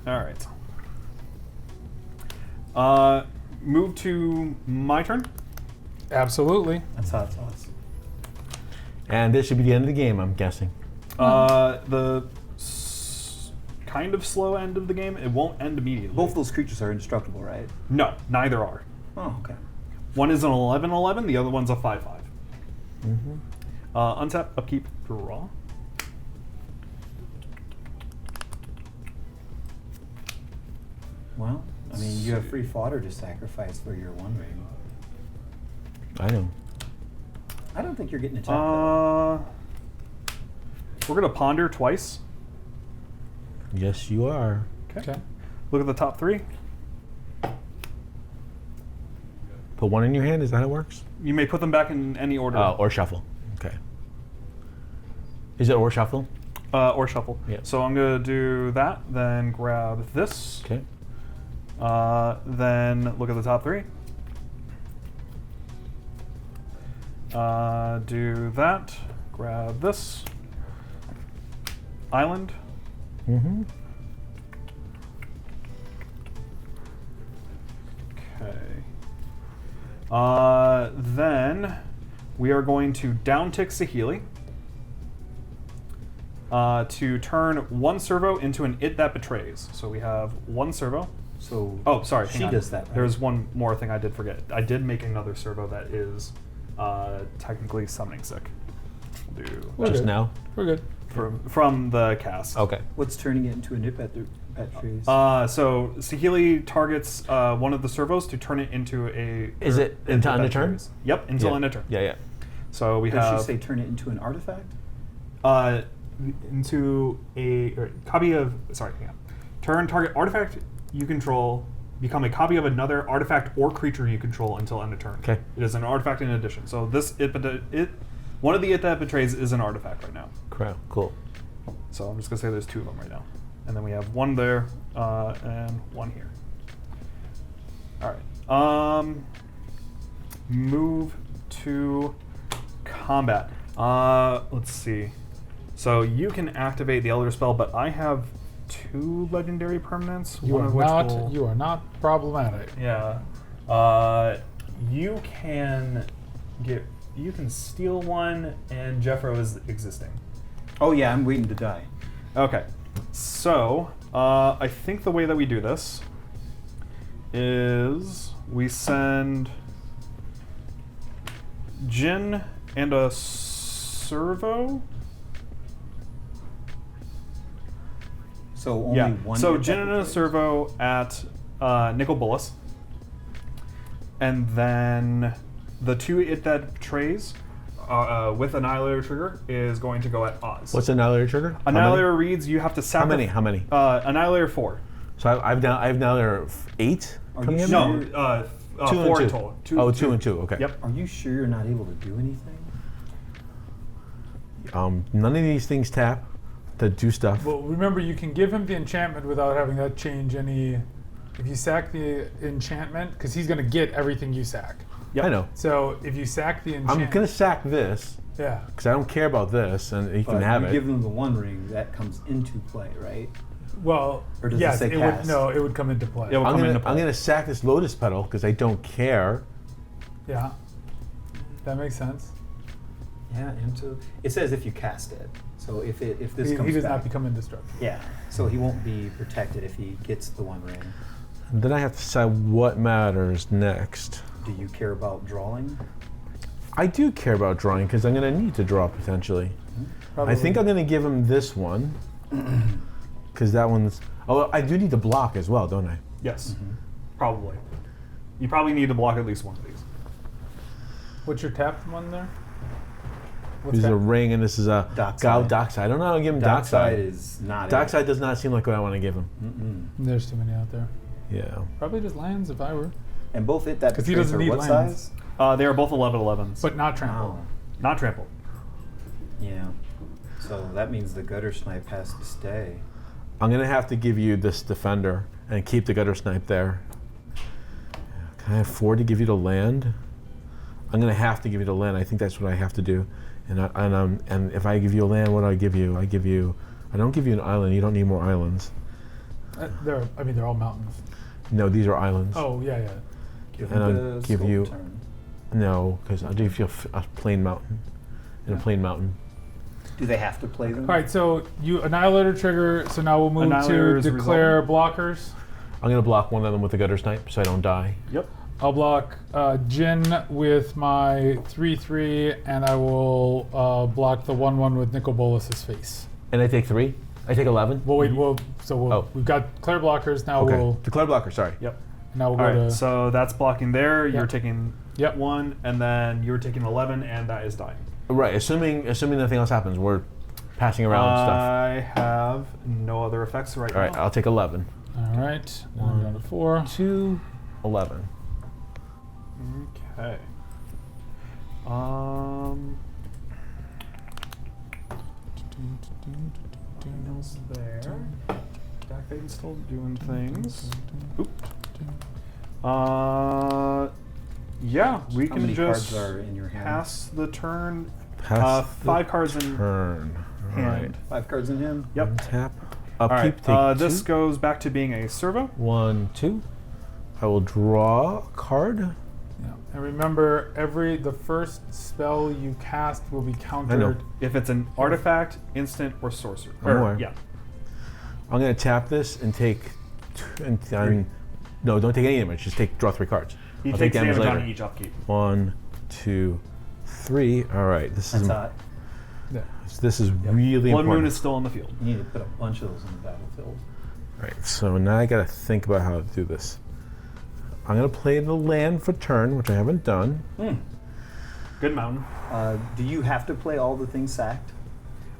[SPEAKER 3] All right. Move to my turn.
[SPEAKER 1] absolutely.
[SPEAKER 2] That's how it's always.
[SPEAKER 4] And this should be the end of the game, I'm guessing.
[SPEAKER 3] The kind of slow end of the game, it won't end immediately.
[SPEAKER 2] Both those creatures are indestructible, right?
[SPEAKER 3] No, neither are.
[SPEAKER 2] Oh, okay.
[SPEAKER 3] One is an 11/11, the other one's a 5/5.
[SPEAKER 4] Mm-hmm.
[SPEAKER 3] Untap, upkeep, draw.
[SPEAKER 2] Well, I mean, you have free fodder to sacrifice for your One Ring.
[SPEAKER 4] I know.
[SPEAKER 2] I don't think you're getting attacked. Though.
[SPEAKER 3] We're gonna ponder twice.
[SPEAKER 4] Yes, you are.
[SPEAKER 3] Okay. Look at the top 3.
[SPEAKER 4] Put one in your hand, is that how it works?
[SPEAKER 3] You may put them back in any order.
[SPEAKER 4] Or shuffle. Okay. Is it or shuffle?
[SPEAKER 3] Or shuffle.
[SPEAKER 4] Yeah.
[SPEAKER 3] So I'm gonna do that, then grab this.
[SPEAKER 4] Okay.
[SPEAKER 3] Then look at the top 3. Do that. Grab this. Island.
[SPEAKER 4] Mm-hmm.
[SPEAKER 3] Okay. Then we are going to downtick Saheeli to turn 1 servo into an It That Betrays. So we have 1 servo.
[SPEAKER 2] So
[SPEAKER 3] Oh, sorry. hang
[SPEAKER 2] she
[SPEAKER 3] on.
[SPEAKER 2] does that, right?
[SPEAKER 3] There's one more thing I did forget. I did make another servo that is technically summoning sick. We'll do
[SPEAKER 1] We're
[SPEAKER 4] Just
[SPEAKER 1] good.
[SPEAKER 4] now?
[SPEAKER 1] We're good.
[SPEAKER 3] from the cast.
[SPEAKER 4] Okay.
[SPEAKER 2] what's turning it into a nip at trees?
[SPEAKER 3] So Saheeli targets one of the servos to turn it into a.
[SPEAKER 4] Is it until end of turn?
[SPEAKER 3] Betrays. Yep, until end of turn.
[SPEAKER 4] Yeah, yeah.
[SPEAKER 3] So we
[SPEAKER 2] Does
[SPEAKER 3] have
[SPEAKER 2] she say turn it into an artifact?
[SPEAKER 3] into a copy of. Sorry, hang on. Turn target artifact you control become a copy of another artifact or creature you control until end of turn.
[SPEAKER 4] Okay.
[SPEAKER 3] It is an artifact in addition. So this one of the It That Betrays is an artifact right now.
[SPEAKER 4] Cool.
[SPEAKER 3] So I'm just gonna say there's 2 of them right now, and then we have 1 there and 1 here. All right. Move to combat. Let's see. So you can activate the Elder Spell, but I have 2 legendary permanents.
[SPEAKER 1] You
[SPEAKER 3] one
[SPEAKER 1] are
[SPEAKER 3] of which
[SPEAKER 1] not.
[SPEAKER 3] will,
[SPEAKER 1] You are not problematic.
[SPEAKER 3] Yeah. You can get. You can steal 1, and Jeffro is existing.
[SPEAKER 2] Oh yeah, I'm waiting to die.
[SPEAKER 3] Okay. So I think the way that we do this is we send Jin and a servo.
[SPEAKER 2] So only one.
[SPEAKER 3] So
[SPEAKER 2] Nip
[SPEAKER 3] Jin
[SPEAKER 2] at
[SPEAKER 3] and a
[SPEAKER 2] Betrays.
[SPEAKER 3] servo at Nicol Bolas. And then the 2 It That Betrays with Annihilator trigger is going to go at Oz.
[SPEAKER 4] What's Annihilator trigger? How many?
[SPEAKER 3] Annihilator reads you have to sacrifice.
[SPEAKER 4] How many?
[SPEAKER 3] Annihilator 4.
[SPEAKER 4] So I've now there 8
[SPEAKER 2] Are
[SPEAKER 4] coming
[SPEAKER 2] you
[SPEAKER 4] in?
[SPEAKER 2] sure?
[SPEAKER 3] No,
[SPEAKER 4] 2 and
[SPEAKER 3] 4
[SPEAKER 4] 2.
[SPEAKER 3] in total.
[SPEAKER 4] Oh, 2 and 2. Okay.
[SPEAKER 3] Yep.
[SPEAKER 2] Are you sure you're not able to do anything?
[SPEAKER 4] None of these things tap to do stuff.
[SPEAKER 1] Well, remember, you can give him the enchantment without having that change any. If you sack the enchantment, because he's going to get everything you sack.
[SPEAKER 3] Yep.
[SPEAKER 4] I know.
[SPEAKER 1] So if you sack the enchantment,
[SPEAKER 4] I'm gonna sack this
[SPEAKER 1] Yeah.
[SPEAKER 4] because I don't care about this, and he can
[SPEAKER 2] But
[SPEAKER 4] have
[SPEAKER 2] you
[SPEAKER 4] it.
[SPEAKER 2] give them the One Ring, that comes into play, right?
[SPEAKER 1] Well,
[SPEAKER 2] Or does it
[SPEAKER 1] yes,
[SPEAKER 2] say
[SPEAKER 1] would.
[SPEAKER 2] cast?
[SPEAKER 1] No, it would come into play.
[SPEAKER 3] It would
[SPEAKER 4] I'm
[SPEAKER 3] come
[SPEAKER 4] gonna,
[SPEAKER 3] into play.
[SPEAKER 4] I'm gonna sack this lotus petal because I don't care.
[SPEAKER 1] Yeah. That makes sense.
[SPEAKER 2] Yeah, into. It says if you cast it. So if this
[SPEAKER 1] He
[SPEAKER 2] comes
[SPEAKER 1] does
[SPEAKER 2] back,
[SPEAKER 1] not become indestructible.
[SPEAKER 2] Yeah. So he won't be protected if he gets the One Ring.
[SPEAKER 4] And then I have to decide what matters next.
[SPEAKER 2] Do you care about drawing?
[SPEAKER 4] I do care about drawing because I'm gonna need to draw potentially.
[SPEAKER 1] Probably.
[SPEAKER 4] I think I'm gonna give him this one because that one's. Oh, I do need to block as well, don't I?
[SPEAKER 3] Yes, probably. You probably need to block at least one of these.
[SPEAKER 1] What's your tapped one there? What's
[SPEAKER 4] This is
[SPEAKER 1] that?
[SPEAKER 4] a ring, and this is a Dockside. I don't know how to give him
[SPEAKER 2] Dockside
[SPEAKER 4] Dockside.
[SPEAKER 2] is not
[SPEAKER 4] Dockside does not seem like what I want to give him.
[SPEAKER 1] There's too many out there.
[SPEAKER 4] Yeah.
[SPEAKER 1] Probably just lands if I were.
[SPEAKER 2] And both hit that
[SPEAKER 1] 'Cause he
[SPEAKER 2] tracer
[SPEAKER 1] doesn't need
[SPEAKER 2] what
[SPEAKER 1] lands.
[SPEAKER 2] size?
[SPEAKER 3] They are both 11/11s,
[SPEAKER 1] But not trample.
[SPEAKER 2] Wow.
[SPEAKER 3] not trampled.
[SPEAKER 2] Yeah. So that means the gutter snipe has to stay.
[SPEAKER 4] I'm gonna have to give you this defender and keep the gutter snipe there. Can I afford to give you the land? I'm gonna have to give you the land. I think that's what I have to do. And if I give you a land, what do I give you? I don't give you an island. You don't need more islands.
[SPEAKER 1] They're all mountains.
[SPEAKER 4] No, these are islands.
[SPEAKER 1] Oh, yeah.
[SPEAKER 2] Give
[SPEAKER 4] And
[SPEAKER 2] him
[SPEAKER 4] I'll
[SPEAKER 2] the
[SPEAKER 4] give
[SPEAKER 2] slow
[SPEAKER 4] you-
[SPEAKER 2] turn.
[SPEAKER 4] No, because I'll give you a plain mountain. And a plain mountain.
[SPEAKER 2] Do they have to play them?
[SPEAKER 1] All right, so you Annihilator trigger, so now we'll move
[SPEAKER 3] Annihilator
[SPEAKER 1] to
[SPEAKER 3] is
[SPEAKER 1] declare blockers.
[SPEAKER 4] I'm gonna block one of them with the gutter snipe so I don't die.
[SPEAKER 3] Yep.
[SPEAKER 1] I'll block Jin with my 3/3, and I will block the 1/1 with Nicol Bolas's face.
[SPEAKER 4] And I take 3? I take 11?
[SPEAKER 1] Well, wait,
[SPEAKER 4] Oh.
[SPEAKER 1] we've got declare blockers, now
[SPEAKER 4] Okay.
[SPEAKER 1] we'll
[SPEAKER 4] Declare blocker, sorry.
[SPEAKER 3] Yep.
[SPEAKER 1] now we'll
[SPEAKER 3] All
[SPEAKER 1] go
[SPEAKER 3] right.
[SPEAKER 1] to
[SPEAKER 3] So that's blocking there. You're
[SPEAKER 1] Yep.
[SPEAKER 3] taking
[SPEAKER 1] Yep.
[SPEAKER 3] 1, and then you're taking 11, and that is dying.
[SPEAKER 4] Right, assuming nothing else happens, we're passing around stuff.
[SPEAKER 3] I have no other effects right
[SPEAKER 4] All right,
[SPEAKER 3] now.
[SPEAKER 4] I'll take 11.
[SPEAKER 1] all right. Now I'm down to 4.
[SPEAKER 4] 2, 11.
[SPEAKER 3] Okay. Daniel's there. Dak Baden's still doing things. Oop. Yeah, we
[SPEAKER 2] How
[SPEAKER 3] can
[SPEAKER 2] many
[SPEAKER 3] just
[SPEAKER 2] cards are in your hand?
[SPEAKER 3] pass the turn.
[SPEAKER 4] Pass
[SPEAKER 3] 5 cards in
[SPEAKER 4] turn.
[SPEAKER 3] hand.
[SPEAKER 2] 5 cards in hand?
[SPEAKER 3] Yep.
[SPEAKER 4] Tap.
[SPEAKER 3] All right.
[SPEAKER 4] Upkeep, take
[SPEAKER 3] This
[SPEAKER 4] 2.
[SPEAKER 3] goes back to being a servo.
[SPEAKER 4] 1, 2. I will draw a card.
[SPEAKER 1] Yeah. And remember, the first spell you cast will be countered.
[SPEAKER 3] If it's an artifact, instant, or sorcerer.
[SPEAKER 4] I'm aware.
[SPEAKER 3] Yeah.
[SPEAKER 4] I'm going to tap this and take... no, don't take any damage. Just draw 3 cards.
[SPEAKER 3] He
[SPEAKER 4] I'll
[SPEAKER 3] takes
[SPEAKER 4] take damage
[SPEAKER 3] damage
[SPEAKER 4] later.
[SPEAKER 3] on each upkeep.
[SPEAKER 4] 1, 2, 3. All right, this
[SPEAKER 2] That's
[SPEAKER 4] is
[SPEAKER 2] hot.
[SPEAKER 1] Yeah.
[SPEAKER 4] this is really
[SPEAKER 3] Blood
[SPEAKER 4] important.
[SPEAKER 3] Moon is still on the field.
[SPEAKER 2] You need to put a bunch of those in the battlefield.
[SPEAKER 4] Right, so now I got to think about how to do this. I'm going to play the land for turn, which I haven't done.
[SPEAKER 3] Good mountain.
[SPEAKER 2] Do you have to play all the things sacked?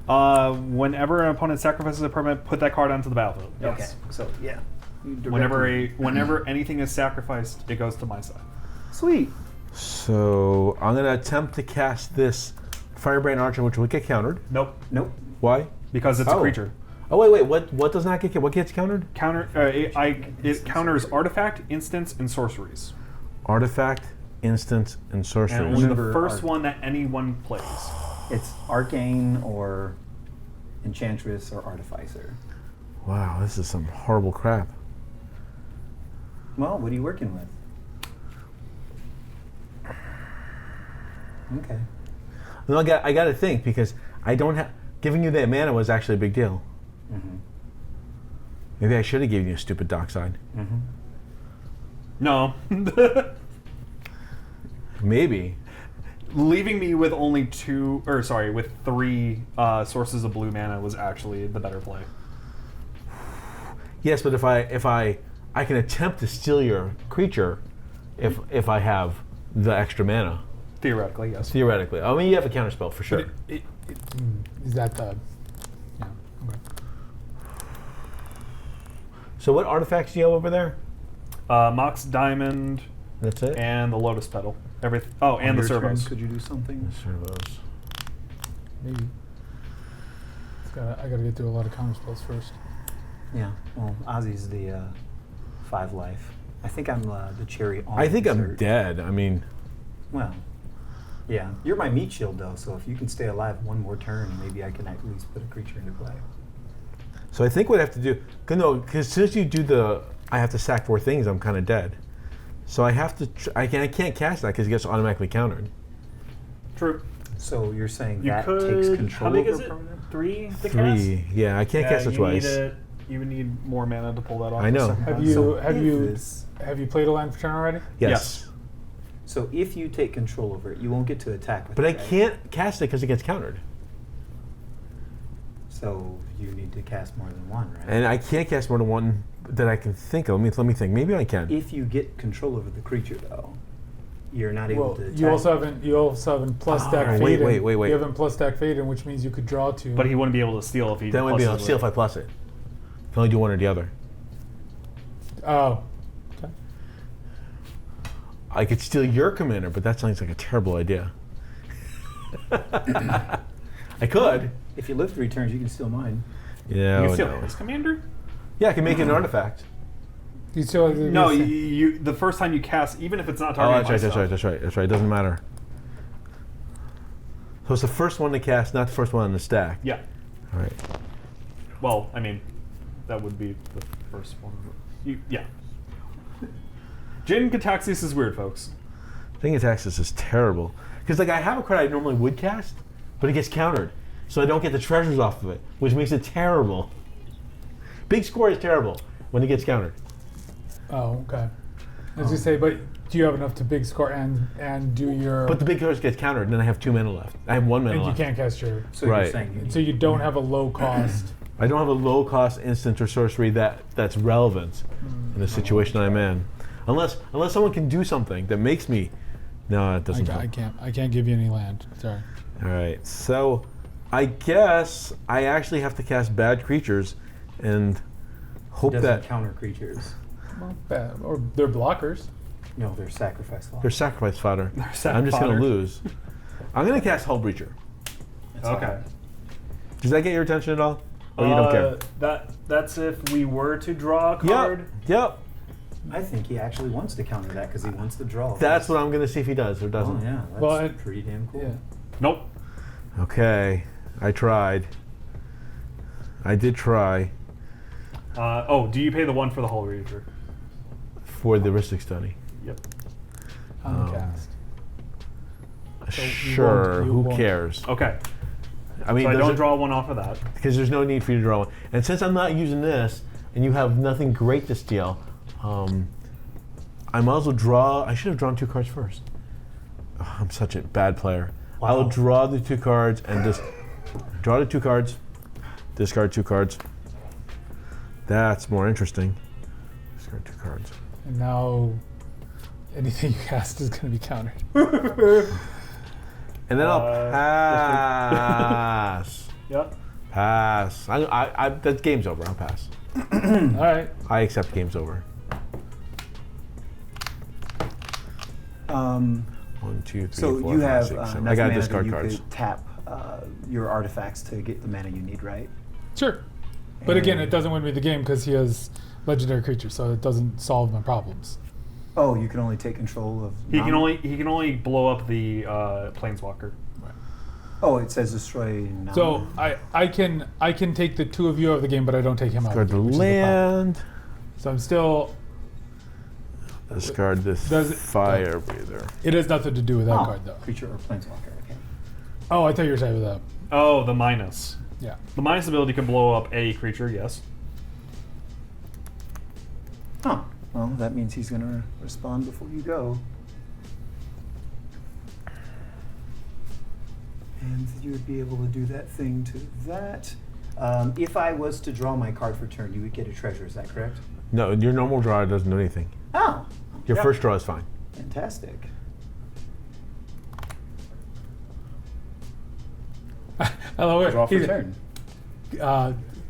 [SPEAKER 3] Whenever an opponent sacrifices a permanent, put that card onto the battlefield. Yes.
[SPEAKER 2] Okay. So, yeah. You
[SPEAKER 3] Whenever anything is sacrificed, it goes to my side.
[SPEAKER 2] Sweet.
[SPEAKER 4] So I'm going to attempt to cast this Firebrand Archer, which will get countered.
[SPEAKER 3] Nope.
[SPEAKER 2] Nope.
[SPEAKER 4] Why?
[SPEAKER 3] Because it's a
[SPEAKER 4] Oh.
[SPEAKER 3] creature.
[SPEAKER 4] Oh, wait, what does not get what gets countered?
[SPEAKER 3] It counters artifact, instants, and sorceries.
[SPEAKER 4] Artifact, instance, and
[SPEAKER 3] And
[SPEAKER 4] sorceries.
[SPEAKER 3] only the
[SPEAKER 2] Remember
[SPEAKER 3] first
[SPEAKER 2] art.
[SPEAKER 3] one that anyone plays.
[SPEAKER 2] It's Arcane or Enchantress or Artificer.
[SPEAKER 4] Wow, this is some horrible crap.
[SPEAKER 2] Well, what are you working with? Okay.
[SPEAKER 4] No, I got to think because I don't have. Giving you that mana was actually a big deal.
[SPEAKER 2] Mm-hmm.
[SPEAKER 4] Maybe I should have given you a stupid Dockside.
[SPEAKER 2] Mm-hmm.
[SPEAKER 3] No.
[SPEAKER 4] Maybe.
[SPEAKER 3] Leaving me with with 3 sources of blue mana was actually the better play.
[SPEAKER 4] Yes, but if I can attempt to steal your creature, if I have the extra mana.
[SPEAKER 3] Theoretically, yes.
[SPEAKER 4] Theoretically, I mean you have a counterspell for sure.
[SPEAKER 1] Is that the... Yeah, okay.
[SPEAKER 4] So what artifacts do you have over there?
[SPEAKER 3] Mox Diamond
[SPEAKER 4] That's it.
[SPEAKER 3] and the Lotus Petal. Everything. Oh, and the
[SPEAKER 2] Your turn,
[SPEAKER 3] servos.
[SPEAKER 2] could you do something?
[SPEAKER 4] Servos.
[SPEAKER 1] Maybe. I gotta get through a lot of counter spells first.
[SPEAKER 2] Yeah. Well, Ozzy's the 5 life. I think I'm the cherry on
[SPEAKER 4] I think I'm
[SPEAKER 2] dessert.
[SPEAKER 4] dead. I mean,
[SPEAKER 2] Well, yeah. You're my meat shield, though, so if you can stay alive one more turn, maybe I can at least put a creature into play.
[SPEAKER 4] so I think what I have to do. Because since you do I have to sack 4 things. I'm kind of dead. So I have to. I can't cast that because it gets automatically countered.
[SPEAKER 3] True.
[SPEAKER 2] So you're saying
[SPEAKER 3] You
[SPEAKER 2] that
[SPEAKER 3] could.
[SPEAKER 2] takes control
[SPEAKER 3] How big
[SPEAKER 2] over
[SPEAKER 3] is it?
[SPEAKER 2] permanent?
[SPEAKER 3] 3 to
[SPEAKER 4] 3. Yeah, I can't cast it twice.
[SPEAKER 3] You would need more mana to pull that off.
[SPEAKER 4] I know.
[SPEAKER 1] Have
[SPEAKER 2] So
[SPEAKER 1] you
[SPEAKER 2] if
[SPEAKER 1] have you played a land for turn already?
[SPEAKER 4] Yes.
[SPEAKER 2] So if you take control over it, you won't get to attack with
[SPEAKER 4] But
[SPEAKER 2] it,
[SPEAKER 4] I
[SPEAKER 2] right?
[SPEAKER 4] can't cast it because it gets countered.
[SPEAKER 2] So you need to cast more than one, right?
[SPEAKER 4] And I can't cast more than one that I can think of. Let me think. Maybe I can.
[SPEAKER 2] If you get control over the creature, though, you're not able
[SPEAKER 1] Well,
[SPEAKER 2] to attack.
[SPEAKER 1] you also haven't plus stack
[SPEAKER 4] wait,
[SPEAKER 1] Faden.
[SPEAKER 4] wait.
[SPEAKER 1] You haven't plus stack Faden, which means you could draw 2.
[SPEAKER 3] But he wouldn't be able to steal if he.
[SPEAKER 4] Then would be able to
[SPEAKER 3] pluses
[SPEAKER 4] steal
[SPEAKER 3] it.
[SPEAKER 4] if I plus it. Can only do one or the other.
[SPEAKER 1] Oh. Okay.
[SPEAKER 4] I could steal your commander, but that sounds like a terrible idea. I could.
[SPEAKER 2] If you live 3 turns, you can steal mine.
[SPEAKER 4] Yeah.
[SPEAKER 3] You can steal
[SPEAKER 4] no.
[SPEAKER 3] his commander.
[SPEAKER 4] Yeah, I can make it an artifact.
[SPEAKER 1] You still
[SPEAKER 3] No, you the first time you cast, even if it's not
[SPEAKER 4] Oh,
[SPEAKER 3] targeting
[SPEAKER 4] that's right. That's right. It doesn't matter. So it's the first one to cast, not the first one on the stack.
[SPEAKER 3] Yeah.
[SPEAKER 4] All right.
[SPEAKER 3] Well, I mean, that would be the first one. Yeah. Jin Kataxis is weird, folks.
[SPEAKER 4] Thing of Taxes is terrible. Because like I have a card I normally would cast, but it gets countered. So I don't get the treasures off of it, which makes it terrible. Big score is terrible when it gets countered.
[SPEAKER 1] Oh, okay. As you say, but do you have enough to big score and do your?
[SPEAKER 4] But the big cards get countered, and then I have 2 mana left. I have 1 mana
[SPEAKER 1] and you
[SPEAKER 4] left.
[SPEAKER 1] can't cast your.
[SPEAKER 2] So
[SPEAKER 4] Right.
[SPEAKER 2] you're saying
[SPEAKER 1] So you don't have a low cost.
[SPEAKER 4] I don't have a low cost instant or sorcery that's relevant in the situation I'm in. Unless someone can do something that makes me. No, it doesn't.
[SPEAKER 1] I can't give you any land. Sorry.
[SPEAKER 4] All right, so I guess I actually have to cast bad creatures and hope
[SPEAKER 2] doesn't
[SPEAKER 4] that
[SPEAKER 2] counter creatures.
[SPEAKER 1] Well, bad. Or they're blockers.
[SPEAKER 2] No, they're sacrifice law.
[SPEAKER 4] they're sacrifice fodder.
[SPEAKER 3] sack
[SPEAKER 4] I'm just going
[SPEAKER 3] fodder.
[SPEAKER 4] to lose. I'm going to cast Hullbreacher.
[SPEAKER 3] Okay.
[SPEAKER 4] Does that get your attention at all? Or you don't care?
[SPEAKER 3] That's if we were to draw a card.
[SPEAKER 4] Yep.
[SPEAKER 2] I think he actually wants to counter that because he wants to draw.
[SPEAKER 4] That's what I'm going to see if he does or doesn't.
[SPEAKER 2] Oh yeah, that's
[SPEAKER 1] Well,
[SPEAKER 2] pretty damn cool.
[SPEAKER 1] Yeah.
[SPEAKER 3] Nope.
[SPEAKER 4] Okay, I tried. I did try
[SPEAKER 3] Do you pay the 1 for the Hull Reacher?
[SPEAKER 4] for the Ristic Study.
[SPEAKER 3] Yep.
[SPEAKER 1] On the cast. So you
[SPEAKER 4] Sure,
[SPEAKER 1] you
[SPEAKER 4] who
[SPEAKER 1] won't.
[SPEAKER 4] cares?
[SPEAKER 3] Okay.
[SPEAKER 4] I mean,
[SPEAKER 3] So I
[SPEAKER 4] does
[SPEAKER 3] don't
[SPEAKER 4] it-
[SPEAKER 3] draw 1 off of that.
[SPEAKER 4] because there's no need for you to draw one. And since I'm not using this, and you have nothing great to steal, I might as well draw. I should have drawn 2 cards first. Oh, I'm such a bad player. I will draw the 2 cards and just draw the 2 cards, discard 2 cards. That's more interesting. Discard 2 cards.
[SPEAKER 1] And now anything you cast is going to be countered.
[SPEAKER 4] And then I'll pass.
[SPEAKER 3] Yep.
[SPEAKER 4] Pass. That game's over. I'll pass.
[SPEAKER 1] All right.
[SPEAKER 4] I accept game's over. 1, 2, 3,
[SPEAKER 2] So
[SPEAKER 4] 4,
[SPEAKER 2] you
[SPEAKER 4] 5,
[SPEAKER 2] have
[SPEAKER 4] 6, 7.
[SPEAKER 2] enough
[SPEAKER 4] I got
[SPEAKER 2] mana
[SPEAKER 4] discard
[SPEAKER 2] that you
[SPEAKER 4] cards.
[SPEAKER 2] could tap your artifacts to get the mana you need, right?
[SPEAKER 1] Sure. But again,
[SPEAKER 2] And-
[SPEAKER 1] it doesn't win me the game because he has legendary creatures, so it doesn't solve my problems.
[SPEAKER 2] Oh, you can only take control of.
[SPEAKER 3] He can only blow up the Planeswalker.
[SPEAKER 2] Oh, it says destroy.
[SPEAKER 1] So I can take the 2 of you out of the game, but I don't take him out.
[SPEAKER 4] Discard
[SPEAKER 1] of the
[SPEAKER 4] the
[SPEAKER 1] game, which is the problem.
[SPEAKER 4] land.
[SPEAKER 1] So I'm still.
[SPEAKER 4] Discard this
[SPEAKER 1] Does it-
[SPEAKER 4] fire breather.
[SPEAKER 1] It has nothing to do with that
[SPEAKER 2] Oh,
[SPEAKER 1] card, though.
[SPEAKER 2] creature or planeswalker. Okay.
[SPEAKER 1] Oh, I thought you were saying with that.
[SPEAKER 3] Oh, the minus.
[SPEAKER 1] Yeah.
[SPEAKER 3] The minus ability can blow up a creature, yes.
[SPEAKER 2] Huh. Well, that means he's going to respond before you go. And you would be able to do that thing to that. If I was to draw my card for turn, you would get a treasure. Is that correct?
[SPEAKER 4] No, your normal draw doesn't do anything.
[SPEAKER 2] Oh,
[SPEAKER 4] Your
[SPEAKER 3] Yeah.
[SPEAKER 4] first draw is fine.
[SPEAKER 2] fantastic.
[SPEAKER 1] I love it.
[SPEAKER 2] Draw for
[SPEAKER 1] He's,
[SPEAKER 2] turn.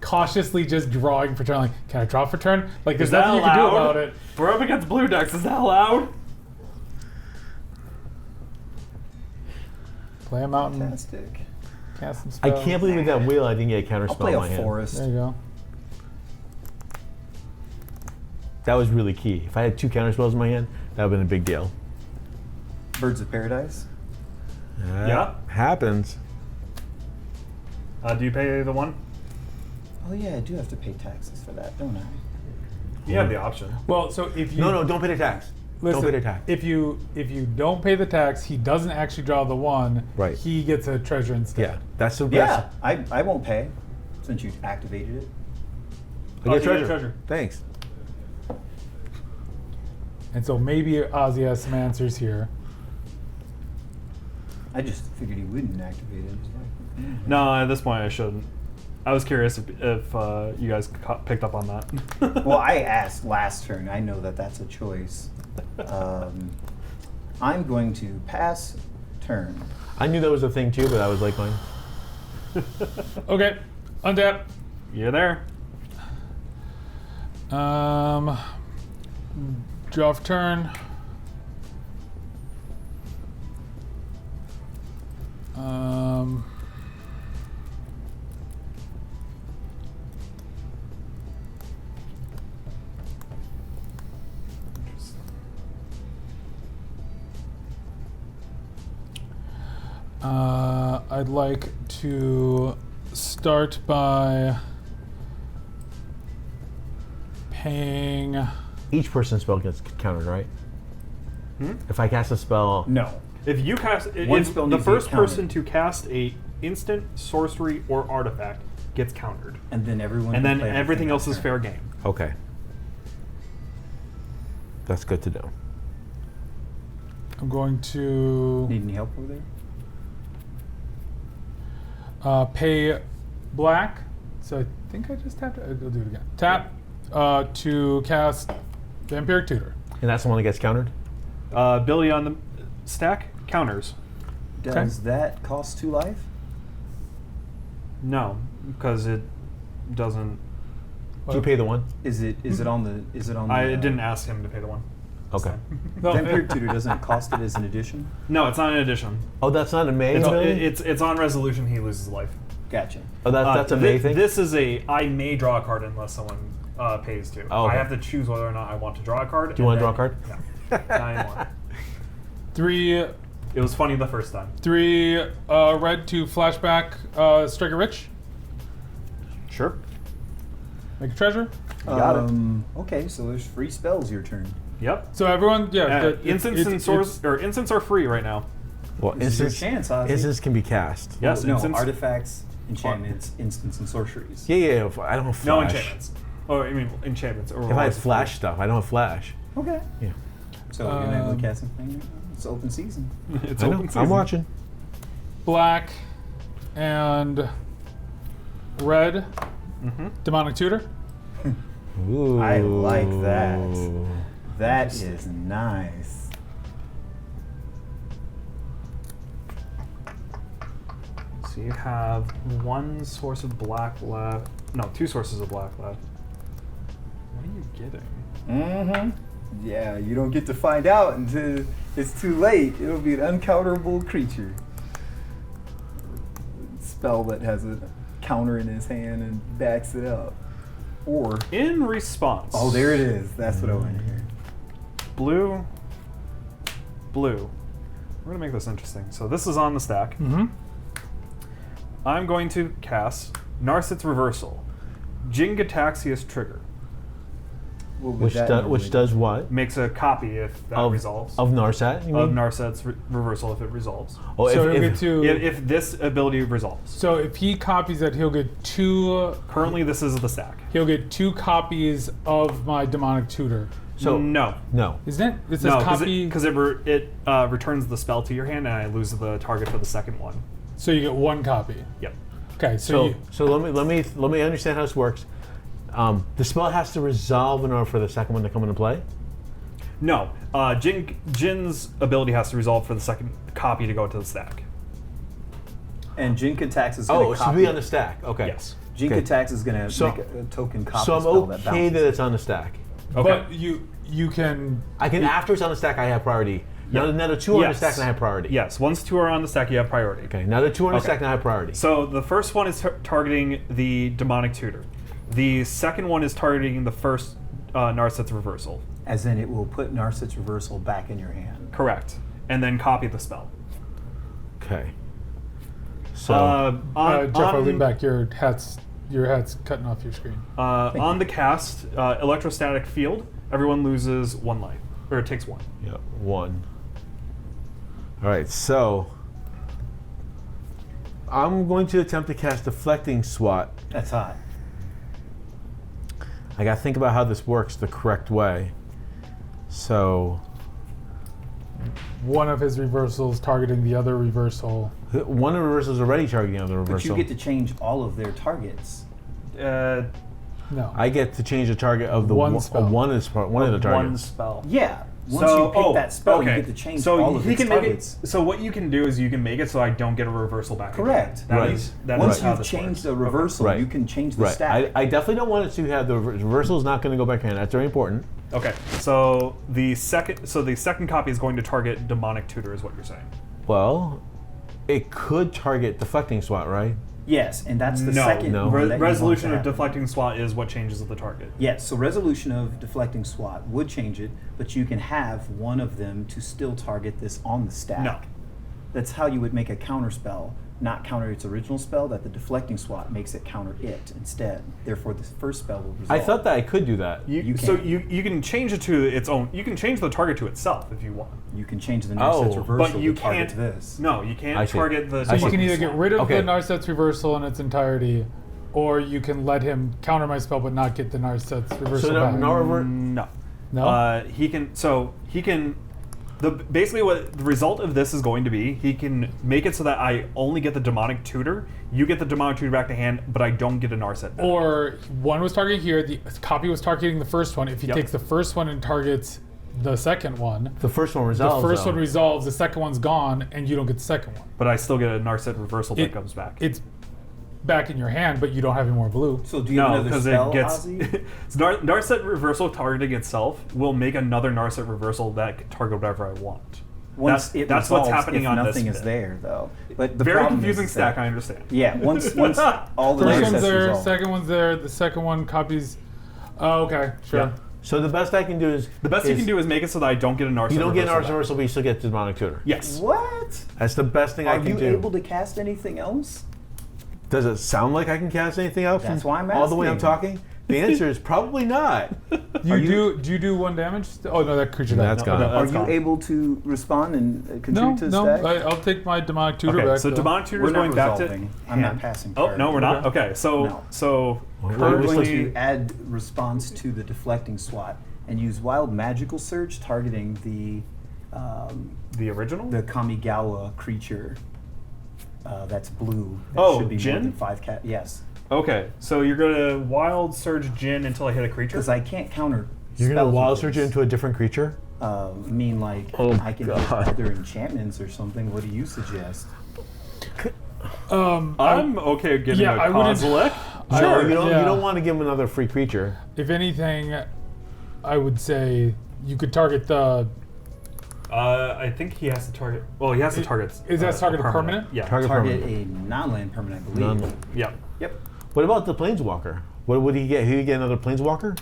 [SPEAKER 1] Cautiously just drawing for turn. Like, can I draw for turn? Like, there's
[SPEAKER 3] Is that
[SPEAKER 1] nothing you can do
[SPEAKER 3] allowed?
[SPEAKER 1] about it.
[SPEAKER 3] We're up against blue decks. Is that allowed?
[SPEAKER 1] Play a mountain,
[SPEAKER 2] Fantastic.
[SPEAKER 1] cast some
[SPEAKER 4] I
[SPEAKER 1] spells.
[SPEAKER 4] can't believe with that wheel I didn't get a counter
[SPEAKER 2] I'll
[SPEAKER 4] spell
[SPEAKER 2] play
[SPEAKER 4] in
[SPEAKER 2] a
[SPEAKER 4] my hand.
[SPEAKER 2] forest.
[SPEAKER 1] There you go.
[SPEAKER 4] That was really key. If I had 2 counter spells in my hand, that would have been a big deal.
[SPEAKER 2] Birds of Paradise.
[SPEAKER 3] Yeah.
[SPEAKER 4] Happens.
[SPEAKER 3] Do you pay the 1?
[SPEAKER 2] Oh yeah, I do have to pay taxes for that, don't I?
[SPEAKER 3] You have the option.
[SPEAKER 1] Well, so if you
[SPEAKER 4] No, don't pay the tax.
[SPEAKER 1] listen,
[SPEAKER 4] don't pay the tax.
[SPEAKER 1] if you don't pay the tax, he doesn't actually draw the 1.
[SPEAKER 4] Right.
[SPEAKER 1] He gets a treasure instead.
[SPEAKER 4] Yeah, that's the
[SPEAKER 2] Yeah, I won't pay since you activated it.
[SPEAKER 4] I
[SPEAKER 3] Oh,
[SPEAKER 4] get
[SPEAKER 3] so you
[SPEAKER 4] treasure.
[SPEAKER 3] get treasure.
[SPEAKER 4] Thanks.
[SPEAKER 1] And so maybe Ozzy has some answers here.
[SPEAKER 2] I just figured he wouldn't activate it. It's like,
[SPEAKER 3] No, at this point I shouldn't. I was curious if you guys picked up on that.
[SPEAKER 2] Well, I asked last turn. I know that that's a choice. I'm going to pass turn.
[SPEAKER 4] I knew that was a thing too, but I was like going.
[SPEAKER 1] Okay, untap.
[SPEAKER 3] You're there.
[SPEAKER 1] Draw for turn. I'd like to start by paying.
[SPEAKER 4] Each person's spell gets countered, right? If I cast a spell,
[SPEAKER 2] No.
[SPEAKER 3] If you cast,
[SPEAKER 2] One
[SPEAKER 3] if
[SPEAKER 2] spell
[SPEAKER 3] the
[SPEAKER 2] needs to get
[SPEAKER 3] first person to cast a instant, sorcery, or artifact gets countered,
[SPEAKER 2] And then everyone.
[SPEAKER 3] and
[SPEAKER 2] can
[SPEAKER 3] then
[SPEAKER 2] play
[SPEAKER 3] everything else is
[SPEAKER 2] turn.
[SPEAKER 3] fair game.
[SPEAKER 4] okay. That's good to know.
[SPEAKER 1] I'm going to
[SPEAKER 2] Need any help over there?
[SPEAKER 1] pay black. So I think I just have to. I'll do it again. Tap to cast Vampiric Tutor.
[SPEAKER 4] And that's the one that gets countered?
[SPEAKER 3] Ability on the stack counters.
[SPEAKER 2] Does that cost 2 life?
[SPEAKER 3] No, because it doesn't.
[SPEAKER 4] Do you pay the one?
[SPEAKER 2] Is it on the
[SPEAKER 3] I didn't ask him to pay the one.
[SPEAKER 4] Okay.
[SPEAKER 2] Vampiric Tutor doesn't cost it as an addition?
[SPEAKER 3] No, it's not an addition.
[SPEAKER 4] Oh, that's not a May
[SPEAKER 3] It's,
[SPEAKER 4] ability?
[SPEAKER 3] it's on resolution. He loses life.
[SPEAKER 2] Gotcha.
[SPEAKER 4] Oh, that's a May thing?
[SPEAKER 3] This is a I may draw a card unless someone pays to.
[SPEAKER 4] Oh, okay.
[SPEAKER 3] I have to choose whether or not I want to draw a card.
[SPEAKER 4] Do you want to draw a card?
[SPEAKER 3] No, not anymore.
[SPEAKER 1] 3
[SPEAKER 3] It was funny the first time.
[SPEAKER 1] 3 red to flashback Striker Rich.
[SPEAKER 3] Sure.
[SPEAKER 1] Make a treasure.
[SPEAKER 3] got it.
[SPEAKER 2] Okay, so there's free spells your turn.
[SPEAKER 3] Yep.
[SPEAKER 1] So everyone,
[SPEAKER 3] Instants and source or instants are free right now.
[SPEAKER 4] Well,
[SPEAKER 2] This is your
[SPEAKER 4] instants,
[SPEAKER 2] chance, Ozzy.
[SPEAKER 4] instants can be cast.
[SPEAKER 3] Yes,
[SPEAKER 2] No,
[SPEAKER 3] instants.
[SPEAKER 2] artifacts, enchantments, instants, and sorceries.
[SPEAKER 4] Yeah, I don't have flash.
[SPEAKER 3] No enchantments. Oh, I mean enchantments. Or
[SPEAKER 4] If I had flash stuff, I don't have flash.
[SPEAKER 2] Okay.
[SPEAKER 4] Yeah.
[SPEAKER 2] So you're gonna able to cast something. It's open season.
[SPEAKER 3] It's
[SPEAKER 4] I know.
[SPEAKER 3] open season.
[SPEAKER 4] I'm watching.
[SPEAKER 1] black and red. Demonic Tutor.
[SPEAKER 4] Ooh.
[SPEAKER 2] I like that. That is nice.
[SPEAKER 3] So you have one source of black left. No, 2 sources of black left. What are you getting?
[SPEAKER 2] Mm-hmm. Yeah, you don't get to find out until it's too late. It'll be an uncounterable creature. Spell that has a counter in his hand and backs it up. Or
[SPEAKER 3] In response.
[SPEAKER 2] oh, there it is. That's what I want to hear.
[SPEAKER 3] Blue. Blue. We're gonna make this interesting. So this is on the stack. I'm going to cast Narset's Reversal. Jingataxia's Trigger.
[SPEAKER 2] What would
[SPEAKER 4] Which,
[SPEAKER 2] that
[SPEAKER 4] which
[SPEAKER 2] normally
[SPEAKER 4] does what?
[SPEAKER 3] Makes a copy if that resolves.
[SPEAKER 4] Of Narset, you
[SPEAKER 3] Of
[SPEAKER 4] mean?
[SPEAKER 3] Narset's Reversal if it resolves.
[SPEAKER 4] Oh,
[SPEAKER 1] So
[SPEAKER 4] if,
[SPEAKER 1] he'll
[SPEAKER 4] if,
[SPEAKER 1] get to.
[SPEAKER 3] If this ability resolves.
[SPEAKER 1] So if he copies it, he'll get 2.
[SPEAKER 3] Currently, this is the stack.
[SPEAKER 1] He'll get 2 copies of my Demonic Tutor.
[SPEAKER 4] so
[SPEAKER 3] no.
[SPEAKER 4] no.
[SPEAKER 1] Isn't it? It says
[SPEAKER 3] No,
[SPEAKER 1] copy.
[SPEAKER 3] because it returns the spell to your hand, and I lose the target for the second one.
[SPEAKER 1] So you get 1 copy.
[SPEAKER 3] Yep.
[SPEAKER 1] Okay. So,
[SPEAKER 4] So let me understand how this works. The spell has to resolve in order for the second one to come into play.
[SPEAKER 3] No, Jin's ability has to resolve for the second copy to go to the stack.
[SPEAKER 2] And Jinka Tax is going
[SPEAKER 4] Oh,
[SPEAKER 2] to
[SPEAKER 4] it should
[SPEAKER 2] copy.
[SPEAKER 4] be on the stack. Okay.
[SPEAKER 3] Yes.
[SPEAKER 2] Jinka
[SPEAKER 4] Okay.
[SPEAKER 2] Tax is going to
[SPEAKER 4] So-
[SPEAKER 2] make a token copy
[SPEAKER 4] So I'm
[SPEAKER 2] spell that
[SPEAKER 4] okay
[SPEAKER 2] bounces.
[SPEAKER 4] that it's on the stack.
[SPEAKER 3] Okay.
[SPEAKER 1] But you can.
[SPEAKER 4] I can after it's on the stack, I have priority. Now the 2 on the
[SPEAKER 3] Yes.
[SPEAKER 4] stack, and I have priority.
[SPEAKER 3] Yes. Once 2 are on the stack, you have priority.
[SPEAKER 4] Okay. Now the 2 on the
[SPEAKER 3] Okay.
[SPEAKER 4] stack, and I have priority.
[SPEAKER 3] So the first one is targeting the Demonic Tutor. The second one is targeting the first Narset's Reversal.
[SPEAKER 2] As in, it will put Narset's Reversal back in your hand.
[SPEAKER 3] Correct. And then copy the spell.
[SPEAKER 4] Okay. So
[SPEAKER 1] Jeff, I'll lean back. Your hat's cutting off your screen.
[SPEAKER 3] On the cast, Electrostatic Field, everyone loses 1 life. Or it takes 1.
[SPEAKER 4] yeah, 1. All right. So I'm going to attempt to cast Deflecting Swat.
[SPEAKER 2] That's hot.
[SPEAKER 4] I got to think about how this works the correct way. So
[SPEAKER 1] One of his reversals targeting the other reversal.
[SPEAKER 4] One of the reversals is already targeting another
[SPEAKER 2] But
[SPEAKER 4] reversal.
[SPEAKER 2] you get to change all of their targets.
[SPEAKER 1] No.
[SPEAKER 4] I get to change the target of the
[SPEAKER 1] One spell.
[SPEAKER 4] one of the
[SPEAKER 3] One
[SPEAKER 4] targets.
[SPEAKER 3] spell.
[SPEAKER 2] Yeah. Once you pick that spell, you get to change all of
[SPEAKER 3] he
[SPEAKER 2] its
[SPEAKER 3] can make
[SPEAKER 2] targets.
[SPEAKER 3] it. So what you can do is you can make it so I don't get a reversal back.
[SPEAKER 2] Correct.
[SPEAKER 3] That
[SPEAKER 4] Right.
[SPEAKER 3] is- that
[SPEAKER 2] Once
[SPEAKER 3] is how
[SPEAKER 2] you've
[SPEAKER 3] this
[SPEAKER 2] changed
[SPEAKER 3] works.
[SPEAKER 2] the reversal,
[SPEAKER 4] Right.
[SPEAKER 2] you can change the
[SPEAKER 4] Right.
[SPEAKER 2] stack.
[SPEAKER 4] I definitely don't want it to have the reversal is not going to go back in. That's very important.
[SPEAKER 3] Okay. So the second copy is going to target demonic tutor, is what you're saying.
[SPEAKER 4] Well, it could target deflecting SWAT, right?
[SPEAKER 2] Yes, and that's the
[SPEAKER 3] No.
[SPEAKER 2] second
[SPEAKER 4] No.
[SPEAKER 2] one that you want
[SPEAKER 3] Resolution
[SPEAKER 2] to
[SPEAKER 3] of
[SPEAKER 2] have.
[SPEAKER 3] deflecting SWAT is what changes the target.
[SPEAKER 2] Yes, so resolution of deflecting SWAT would change it, but you can have one of them to still target this on the stack.
[SPEAKER 3] No.
[SPEAKER 2] That's how you would make a counter spell, not counter its original spell, that the deflecting SWAT makes it counter it instead. Therefore, the first spell will resolve.
[SPEAKER 4] I thought that I could do that.
[SPEAKER 2] You
[SPEAKER 3] So
[SPEAKER 2] can.
[SPEAKER 3] you can change it to its own. You can change the target to itself if you want.
[SPEAKER 2] You can change the Narset's
[SPEAKER 4] Oh,
[SPEAKER 2] reversal
[SPEAKER 3] But you
[SPEAKER 2] to target
[SPEAKER 3] can't.
[SPEAKER 2] this.
[SPEAKER 3] No, you
[SPEAKER 4] I
[SPEAKER 3] can't
[SPEAKER 4] see.
[SPEAKER 3] target the.
[SPEAKER 4] I
[SPEAKER 1] So you
[SPEAKER 4] see.
[SPEAKER 1] can either get rid of
[SPEAKER 4] Okay.
[SPEAKER 1] the Narset's reversal in its entirety, or you can let him counter my spell but not get the Narset's reversal
[SPEAKER 4] So
[SPEAKER 1] back.
[SPEAKER 3] No.
[SPEAKER 1] No?
[SPEAKER 3] He can. So he can. Basically what the result of this is going to be, he can make it so that I only get the demonic tutor. You get the demonic tutor back to hand, but I don't get a Narset back.
[SPEAKER 1] Or one was targeting here, the copy was targeting the first one. If he
[SPEAKER 3] Yep.
[SPEAKER 1] takes the first one and targets the second one,
[SPEAKER 4] The first one
[SPEAKER 1] the
[SPEAKER 4] resolves.
[SPEAKER 1] first
[SPEAKER 4] though.
[SPEAKER 1] one resolves, the second one's gone, and you don't get the second one.
[SPEAKER 3] But I still get a Narset reversal that
[SPEAKER 1] It-
[SPEAKER 3] comes back.
[SPEAKER 1] It's back in your hand, but you don't have any more blue.
[SPEAKER 2] So do you have
[SPEAKER 3] No,
[SPEAKER 2] another
[SPEAKER 3] because
[SPEAKER 2] spell,
[SPEAKER 3] it gets
[SPEAKER 2] Ozzy?
[SPEAKER 3] Narset reversal targeting itself will make another Narset reversal that can target whatever I want.
[SPEAKER 2] Once it
[SPEAKER 3] that's
[SPEAKER 2] resolves,
[SPEAKER 3] what's happening
[SPEAKER 2] if
[SPEAKER 3] on
[SPEAKER 2] nothing
[SPEAKER 3] this
[SPEAKER 2] is
[SPEAKER 3] bit.
[SPEAKER 2] there, though. But the
[SPEAKER 3] Very
[SPEAKER 2] problem
[SPEAKER 3] confusing
[SPEAKER 2] is
[SPEAKER 3] stack,
[SPEAKER 2] that-
[SPEAKER 3] I understand.
[SPEAKER 2] Yeah, once all the
[SPEAKER 1] First
[SPEAKER 2] Narsets
[SPEAKER 1] one's there,
[SPEAKER 2] resolve.
[SPEAKER 1] second one's there, the second one copies. Oh, okay, sure.
[SPEAKER 3] Yeah.
[SPEAKER 4] So the best I can do is
[SPEAKER 3] The best you can do is make it so that I don't get a Narset
[SPEAKER 4] you don't get an
[SPEAKER 3] reversal
[SPEAKER 4] arts
[SPEAKER 3] back.
[SPEAKER 4] reversal, but you still get the demonic tutor.
[SPEAKER 3] Yes.
[SPEAKER 2] What?
[SPEAKER 4] That's the best thing I
[SPEAKER 2] Are
[SPEAKER 4] can
[SPEAKER 2] you
[SPEAKER 4] do.
[SPEAKER 2] able to cast anything else?
[SPEAKER 4] Does it sound like I can cast anything else?
[SPEAKER 2] That's
[SPEAKER 4] from
[SPEAKER 2] why I'm
[SPEAKER 4] all the way I'm
[SPEAKER 2] asking.
[SPEAKER 4] talking. The answer is probably not.
[SPEAKER 1] Do you do one damage? Oh no, that creature died.
[SPEAKER 4] That's gone.
[SPEAKER 3] no,
[SPEAKER 2] Are
[SPEAKER 3] that's
[SPEAKER 2] you
[SPEAKER 3] gone.
[SPEAKER 2] able to respond and
[SPEAKER 1] No,
[SPEAKER 2] contribute to the
[SPEAKER 1] no,
[SPEAKER 2] stack?
[SPEAKER 1] I'll take my demonic tutor
[SPEAKER 3] Okay,
[SPEAKER 1] back.
[SPEAKER 3] so
[SPEAKER 1] though.
[SPEAKER 3] demonic tutor
[SPEAKER 2] We're
[SPEAKER 3] is
[SPEAKER 2] not
[SPEAKER 3] going back to.
[SPEAKER 2] resolving. I'm not passing.
[SPEAKER 3] Oh
[SPEAKER 2] card.
[SPEAKER 3] no, we're not. Okay, so
[SPEAKER 2] No.
[SPEAKER 3] so
[SPEAKER 4] We're
[SPEAKER 2] We're going
[SPEAKER 3] currently
[SPEAKER 2] to add response to the deflecting SWAT and use wild magical surge targeting
[SPEAKER 3] the original.
[SPEAKER 2] the Kamigawa creature that's blue. That
[SPEAKER 3] Oh,
[SPEAKER 2] should be
[SPEAKER 3] Jin?
[SPEAKER 2] more than 5 cat. Yes,
[SPEAKER 3] Okay, so you're gonna wild surge Jin until I hit a creature.
[SPEAKER 2] because I can't counter.
[SPEAKER 4] You're gonna
[SPEAKER 2] spells
[SPEAKER 4] wild
[SPEAKER 2] with
[SPEAKER 4] search
[SPEAKER 2] this.
[SPEAKER 4] into a different creature.
[SPEAKER 2] I mean, like
[SPEAKER 4] Oh,
[SPEAKER 2] I can use
[SPEAKER 4] God.
[SPEAKER 2] other enchantments or something. What do you suggest?
[SPEAKER 3] I'm okay with getting
[SPEAKER 1] Yeah,
[SPEAKER 3] a
[SPEAKER 1] I wouldn't-
[SPEAKER 3] Kozilek.
[SPEAKER 4] No, you don't.
[SPEAKER 1] yeah.
[SPEAKER 4] You don't want to give him another free creature.
[SPEAKER 1] If anything, I would say you could target the.
[SPEAKER 3] I think he has to target. Well, he has to target.
[SPEAKER 1] Is that target a permanent?
[SPEAKER 3] Yeah.
[SPEAKER 4] Target
[SPEAKER 2] Target
[SPEAKER 4] permanent.
[SPEAKER 2] a non-land permanent, I believe.
[SPEAKER 4] None.
[SPEAKER 3] Yeah.
[SPEAKER 2] Yep.
[SPEAKER 4] What about the planeswalker? What would he get? He get another planeswalker?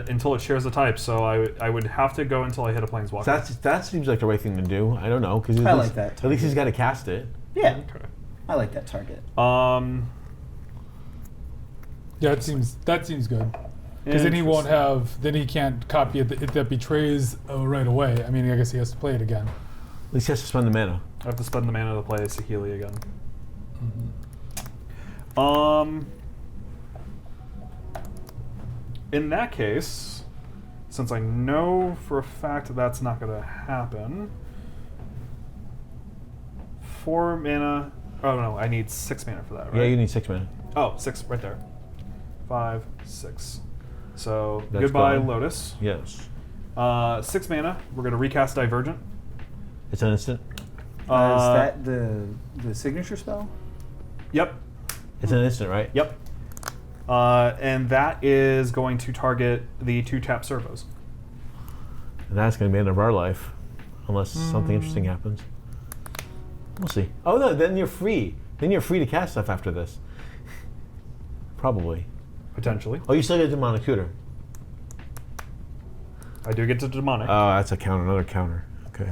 [SPEAKER 3] Until it shares the type, so I would have to go until I hit a planeswalker.
[SPEAKER 4] That seems like the right thing to do. I don't know because
[SPEAKER 2] I like that
[SPEAKER 4] At least he's got to cast it.
[SPEAKER 2] Yeah,
[SPEAKER 3] Okay.
[SPEAKER 2] I like that target.
[SPEAKER 1] Yeah, that seems good. Because then he won't have. Then he can't copy it. If that betrays right away. I mean, I guess he has to play it again.
[SPEAKER 4] At least he has to spend the mana.
[SPEAKER 3] I have to spend the mana to play Saheeli again. In that case, since I know for a fact that's not going to happen, 4 mana. Oh no, I need 6 mana for that, right?
[SPEAKER 4] Yeah, you need 6 mana.
[SPEAKER 3] Oh, 6 right there. 5, 6. So
[SPEAKER 4] That's
[SPEAKER 3] goodbye,
[SPEAKER 4] gone.
[SPEAKER 3] Lotus.
[SPEAKER 4] Yes.
[SPEAKER 3] 6 mana. We're going to recast Divergent.
[SPEAKER 4] It's an instant.
[SPEAKER 2] Is that the signature spell?
[SPEAKER 3] Yep.
[SPEAKER 4] It's an instant, right?
[SPEAKER 3] Yep. And that is going to target the 2-tap servos.
[SPEAKER 4] And that's going to be the end of our life, unless something interesting happens. We'll see. Oh no, then you're free. Then you're free to cast stuff after this. Probably.
[SPEAKER 3] Potentially.
[SPEAKER 4] Oh, you still get demonic tutor.
[SPEAKER 3] I do get to demonic.
[SPEAKER 4] Oh, that's a counter. Another counter. Okay.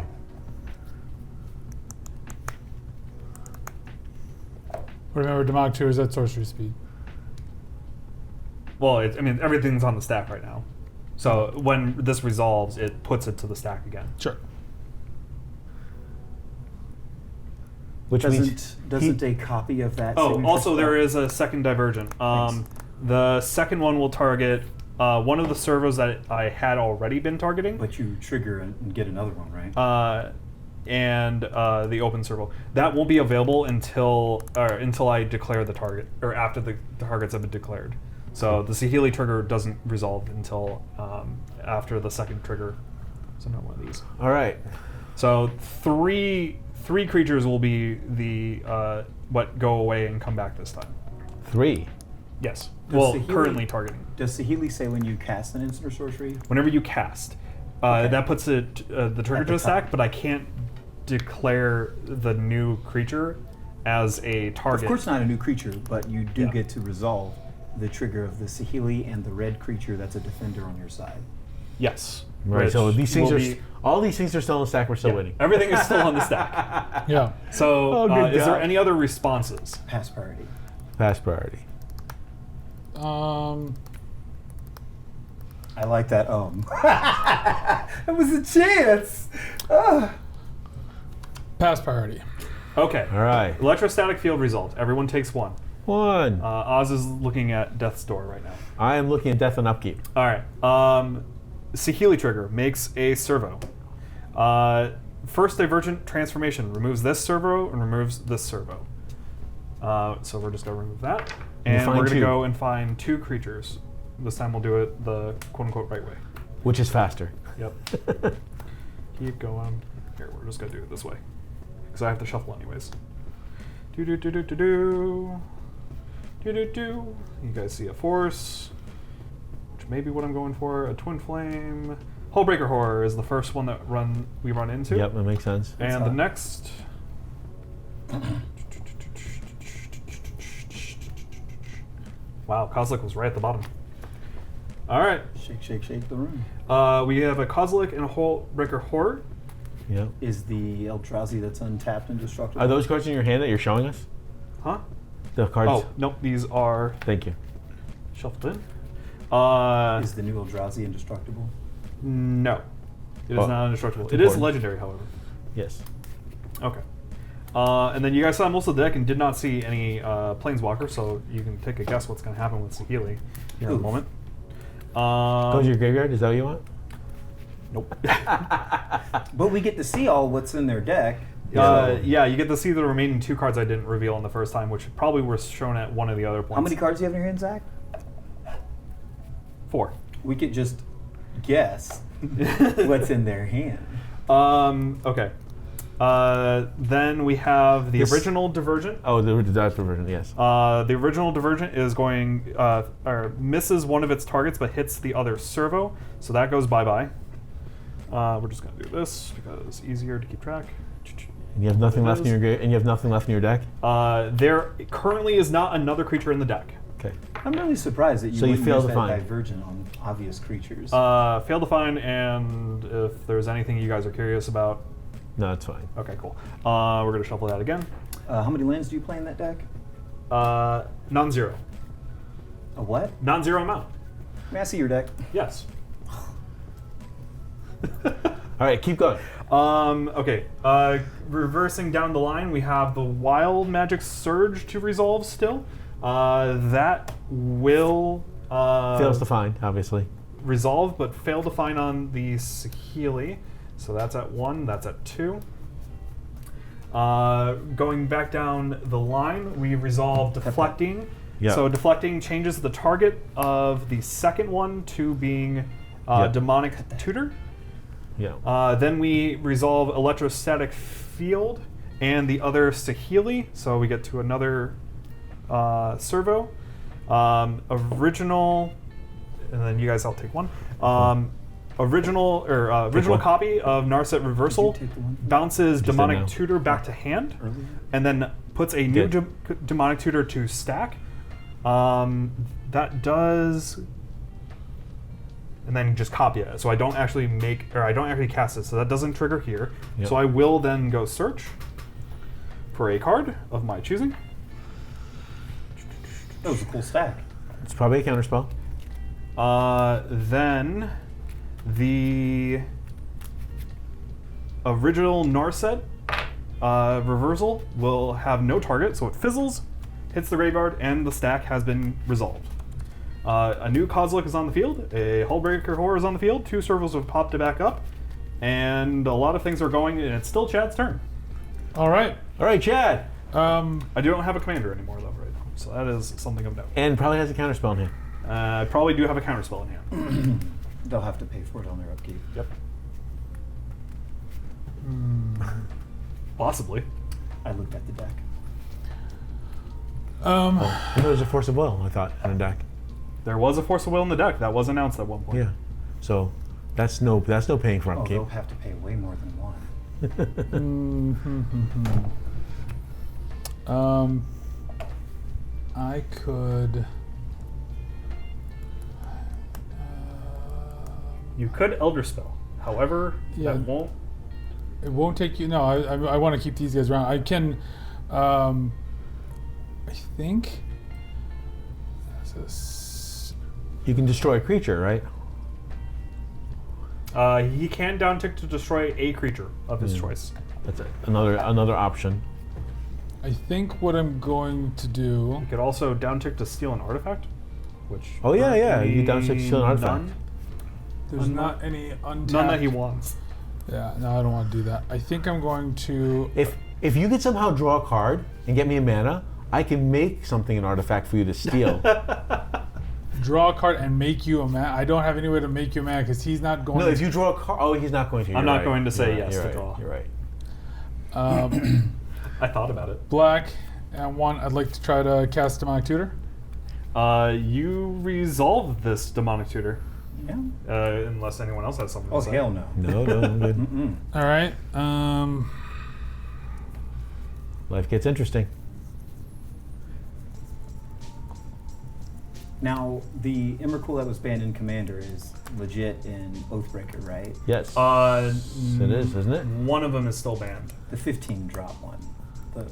[SPEAKER 1] Remember, demonic tutor is at sorcery speed.
[SPEAKER 3] Well, I mean, everything's on the stack right now. So when this resolves, it puts it to the stack again.
[SPEAKER 1] Sure.
[SPEAKER 4] Which means
[SPEAKER 2] Doesn't a copy of that?
[SPEAKER 3] Oh,
[SPEAKER 2] signature
[SPEAKER 3] also there
[SPEAKER 2] spell-
[SPEAKER 3] is a second Divergent.
[SPEAKER 2] Thanks.
[SPEAKER 3] The second one will target one of the servos that I had already been targeting.
[SPEAKER 2] But you trigger and get another one, right?
[SPEAKER 3] and the open servo. That won't be available until I declare the target, or after the targets have been declared. So the Saheeli trigger doesn't resolve until after the second trigger. So not one of these.
[SPEAKER 4] All right.
[SPEAKER 3] So three creatures will be the what go away and come back this time.
[SPEAKER 4] 3.
[SPEAKER 3] Yes.
[SPEAKER 2] Does
[SPEAKER 3] Well,
[SPEAKER 2] Saheeli-
[SPEAKER 3] currently targeting.
[SPEAKER 2] Does Saheeli say when you cast an instant or sorcery?
[SPEAKER 3] Whenever you cast, that puts the trigger to a stack, but I can't declare the new creature as a target.
[SPEAKER 2] Of course, not a new creature, but you do
[SPEAKER 3] Yeah.
[SPEAKER 2] get to resolve the trigger of the Saheeli and the red creature that's a defender on your side.
[SPEAKER 3] Yes.
[SPEAKER 4] Right.
[SPEAKER 3] Which
[SPEAKER 4] So these things
[SPEAKER 3] will
[SPEAKER 4] are
[SPEAKER 3] be-
[SPEAKER 4] all these things are still in the stack. We're still
[SPEAKER 3] yeah,
[SPEAKER 4] waiting.
[SPEAKER 3] everything is still on the stack.
[SPEAKER 1] Yeah.
[SPEAKER 3] So,
[SPEAKER 4] Oh, good
[SPEAKER 3] is there
[SPEAKER 4] God.
[SPEAKER 3] any other responses?
[SPEAKER 2] Pass priority.
[SPEAKER 4] Pass priority.
[SPEAKER 2] I like that. That was a chance.
[SPEAKER 1] Pass priority.
[SPEAKER 3] Okay.
[SPEAKER 4] All right.
[SPEAKER 3] Electrostatic field resolved. Everyone takes 1.
[SPEAKER 4] 1.
[SPEAKER 3] Oz is looking at death's door right now.
[SPEAKER 4] I am looking at death and upkeep.
[SPEAKER 3] All right. Saheeli trigger makes a servo. First divergent transformation removes this servo and removes this servo. So we're just going to remove that. And
[SPEAKER 4] find
[SPEAKER 3] we're going to
[SPEAKER 4] 2.
[SPEAKER 3] go and find 2 creatures. This time we'll do it the quote-unquote right way.
[SPEAKER 4] Which is faster.
[SPEAKER 3] Yep. Keep going. Here, we're just going to do it this way. Because I have to shuffle anyways. Do-do-do-do-do-do. Do-do-do. You guys see a force, which may be what I'm going for. A twin flame. Hullbreaker Horror is the first one that we run into.
[SPEAKER 4] Yep, that makes sense.
[SPEAKER 3] And the
[SPEAKER 2] hot.
[SPEAKER 3] next... Wow, Kozilek was right at the bottom. All right.
[SPEAKER 2] Shake, shake, shake the room.
[SPEAKER 3] We have a Kozilek and a Hullbreaker Horror.
[SPEAKER 4] Yep.
[SPEAKER 2] Is the Eldrazi that's untapped and destructible?
[SPEAKER 4] Are those cards in your hand that you're showing us?
[SPEAKER 3] Huh?
[SPEAKER 4] The cards.
[SPEAKER 3] Oh, nope, these are
[SPEAKER 4] Thank you.
[SPEAKER 3] shuffled in.
[SPEAKER 2] Is the new Eldrazi indestructible?
[SPEAKER 3] No. It is
[SPEAKER 4] Oh,
[SPEAKER 3] not indestructible.
[SPEAKER 4] it's
[SPEAKER 3] It is
[SPEAKER 4] important.
[SPEAKER 3] legendary, however.
[SPEAKER 4] Yes.
[SPEAKER 3] Okay. And then you guys saw most of the deck and did not see any Planeswalker, so you can take a guess what's going to happen with Saheeli here in a
[SPEAKER 2] Oof.
[SPEAKER 3] moment.
[SPEAKER 4] Go to your graveyard. Is that what you want?
[SPEAKER 3] Nope.
[SPEAKER 2] But we get to see all what's in their deck.
[SPEAKER 3] Yeah, you get to see the remaining 2 cards I didn't reveal in the first time, which probably were shown at one of the other points.
[SPEAKER 2] How many cards do you have in your hand, Zach?
[SPEAKER 3] 4.
[SPEAKER 2] We could just guess what's in their hand.
[SPEAKER 3] Okay. Then we have the
[SPEAKER 4] This-
[SPEAKER 3] original Divergent.
[SPEAKER 4] Oh, the dice version. Yes.
[SPEAKER 3] The original Divergent is going, or misses one of its targets but hits the other servo, so that goes bye-bye. We're just going to do this because it's easier to keep track.
[SPEAKER 4] And you have nothing left in your and you have nothing left in your deck.
[SPEAKER 3] There currently is not another creature in the deck.
[SPEAKER 4] Okay.
[SPEAKER 2] I'm really surprised that you
[SPEAKER 4] So you
[SPEAKER 2] wouldn't
[SPEAKER 4] failed
[SPEAKER 2] use
[SPEAKER 4] to
[SPEAKER 2] that
[SPEAKER 4] find.
[SPEAKER 2] Divergent on obvious creatures.
[SPEAKER 3] Failed to find, and if there's anything you guys are curious about,
[SPEAKER 4] No, it's fine.
[SPEAKER 3] okay, cool. We're going to shuffle that again.
[SPEAKER 2] How many lands do you play in that deck?
[SPEAKER 3] Non-zero.
[SPEAKER 2] A what?
[SPEAKER 3] Non-zero amount.
[SPEAKER 2] May I see your deck?
[SPEAKER 3] Yes.
[SPEAKER 4] All right, keep going.
[SPEAKER 3] Okay. Reversing down the line, we have the Wild Magic Surge to resolve still. That will
[SPEAKER 4] Fails to find, obviously.
[SPEAKER 3] resolve, but fail to find on the Saheeli. So that's at 1. That's at 2. Going back down the line, we resolve Deflecting.
[SPEAKER 4] Yeah.
[SPEAKER 3] So Deflecting changes the target of the second one to being
[SPEAKER 4] Yep.
[SPEAKER 3] Demonic Tutor.
[SPEAKER 4] Yeah.
[SPEAKER 3] Then we resolve Electrostatic Field and the other Saheeli, so we get to another servo. Original, and then you guys all take 1. Original
[SPEAKER 4] one.
[SPEAKER 3] copy of Narset Reversal
[SPEAKER 2] Did you take the one?
[SPEAKER 3] bounces
[SPEAKER 4] Just
[SPEAKER 3] Demonic
[SPEAKER 4] now.
[SPEAKER 3] Tutor back to hand,
[SPEAKER 2] Earlier?
[SPEAKER 3] and then puts a new
[SPEAKER 4] Did.
[SPEAKER 3] Demonic Tutor to stack. That does. And then just copy it. So I don't actually cast it. So that doesn't trigger here.
[SPEAKER 4] Yep.
[SPEAKER 3] So I will then go search for a card of my choosing.
[SPEAKER 2] That was a cool stack.
[SPEAKER 4] It's probably a counterspell.
[SPEAKER 3] Then the original Narset reversal will have no target, so it fizzles, hits the graveyard, and the stack has been resolved. A new Kozilek is on the field, a Hullbreaker Horror is on the field, 2 servos have popped it back up, and a lot of things are going, and it's still Chad's turn.
[SPEAKER 1] All right.
[SPEAKER 4] All right, Chad.
[SPEAKER 3] I don't have a commander anymore, though, right now. So that is something of note.
[SPEAKER 4] And probably has a counterspell in hand.
[SPEAKER 3] I probably do have a counterspell in hand.
[SPEAKER 2] They'll have to pay for it on their upkeep.
[SPEAKER 3] Yep. Possibly.
[SPEAKER 2] I looked at the deck.
[SPEAKER 4] There's a Force of Will, I thought, in a deck.
[SPEAKER 3] There was a Force of Will in the deck. That was announced at one point.
[SPEAKER 4] Yeah. So that's no paying for
[SPEAKER 2] Oh,
[SPEAKER 4] upkeep.
[SPEAKER 2] they'll have to pay way more than one.
[SPEAKER 1] I could.
[SPEAKER 3] You could Elder Spell. However,
[SPEAKER 1] Yeah.
[SPEAKER 3] that won't.
[SPEAKER 1] It won't take you. No, I want to keep these guys around. I can. I think.
[SPEAKER 4] You can destroy a creature, right?
[SPEAKER 3] He can downtick to destroy a creature of his choice.
[SPEAKER 4] That's another option.
[SPEAKER 1] I think what I'm going to do.
[SPEAKER 3] You could also downtick to steal an artifact, which.
[SPEAKER 4] Oh yeah. You
[SPEAKER 3] currently
[SPEAKER 4] downtick to steal an artifact.
[SPEAKER 3] None,
[SPEAKER 1] There's not any untapped.
[SPEAKER 3] none that he wants.
[SPEAKER 1] Yeah, no, I don't want to do that. I think I'm going to.
[SPEAKER 4] If you could somehow draw a card and get me a mana, I can make something an artifact for you to steal.
[SPEAKER 1] Draw a card and make you a man. I don't have any way to make you a man because he's not going.
[SPEAKER 4] No, if you draw a card, oh, he's not going to.
[SPEAKER 3] I'm not going to say
[SPEAKER 4] You're
[SPEAKER 3] yes
[SPEAKER 4] right,
[SPEAKER 3] to draw.
[SPEAKER 4] You're right.
[SPEAKER 3] I thought about it.
[SPEAKER 1] Black and one. I'd like to try to cast Demonic Tutor.
[SPEAKER 3] You resolve this demonic tutor,
[SPEAKER 2] Yeah.
[SPEAKER 3] unless anyone else has something.
[SPEAKER 2] Oh,
[SPEAKER 3] to say.
[SPEAKER 2] hell no.
[SPEAKER 4] No, I'm good.
[SPEAKER 2] Mm-mm.
[SPEAKER 1] All right.
[SPEAKER 4] Life gets interesting.
[SPEAKER 2] Now, the Emrakul that was banned in Commander is legit in Oathbreaker, right?
[SPEAKER 4] Yes. It is, isn't it?
[SPEAKER 3] One of them is still banned.
[SPEAKER 2] The 15 drop one.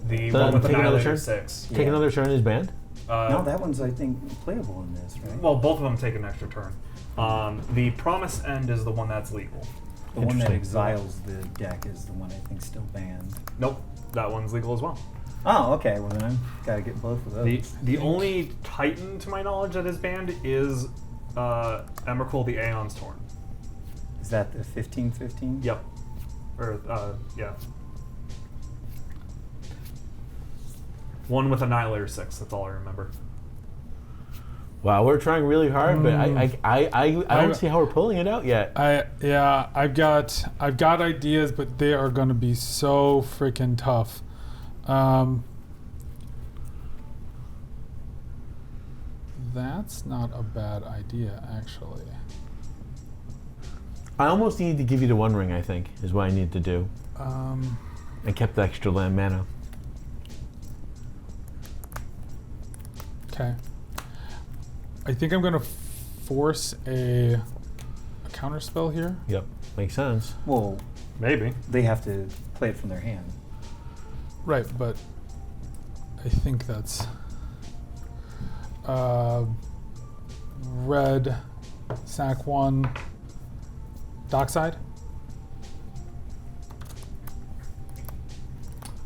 [SPEAKER 3] The
[SPEAKER 4] So
[SPEAKER 3] one with the
[SPEAKER 4] take another turn?
[SPEAKER 3] Annihilator 6.
[SPEAKER 4] Take
[SPEAKER 2] Yeah.
[SPEAKER 4] another turn is banned.
[SPEAKER 2] No, that one's, I think, playable in this, right?
[SPEAKER 3] Well, both of them take an extra turn. The Promised End is the one that's legal.
[SPEAKER 2] The one that
[SPEAKER 4] Interesting.
[SPEAKER 2] exiles the deck is the one I think still banned.
[SPEAKER 3] Nope, that one's legal as well.
[SPEAKER 2] Oh, okay. Well, then I've got to get both of those.
[SPEAKER 3] The only Titan, to my knowledge, that is banned is Emrakul the Aeon's Torn.
[SPEAKER 2] Is that the 15/15?
[SPEAKER 3] Yep. Or, yeah. One with Annihilator 6, that's all I remember.
[SPEAKER 4] Wow, we're trying really hard, but I don't see how we're pulling it out yet.
[SPEAKER 1] I've got ideas, but they are going to be so freaking tough. That's not a bad idea, actually.
[SPEAKER 4] I almost need to give you the One Ring, I think, is what I need to do. And kept the extra land mana.
[SPEAKER 1] Okay. I think I'm going to force a counter spell here.
[SPEAKER 4] Yep, makes sense.
[SPEAKER 2] Well,
[SPEAKER 3] Maybe.
[SPEAKER 2] they have to play it from their hand.
[SPEAKER 1] Right, but I think that's red, sack 1, dockside.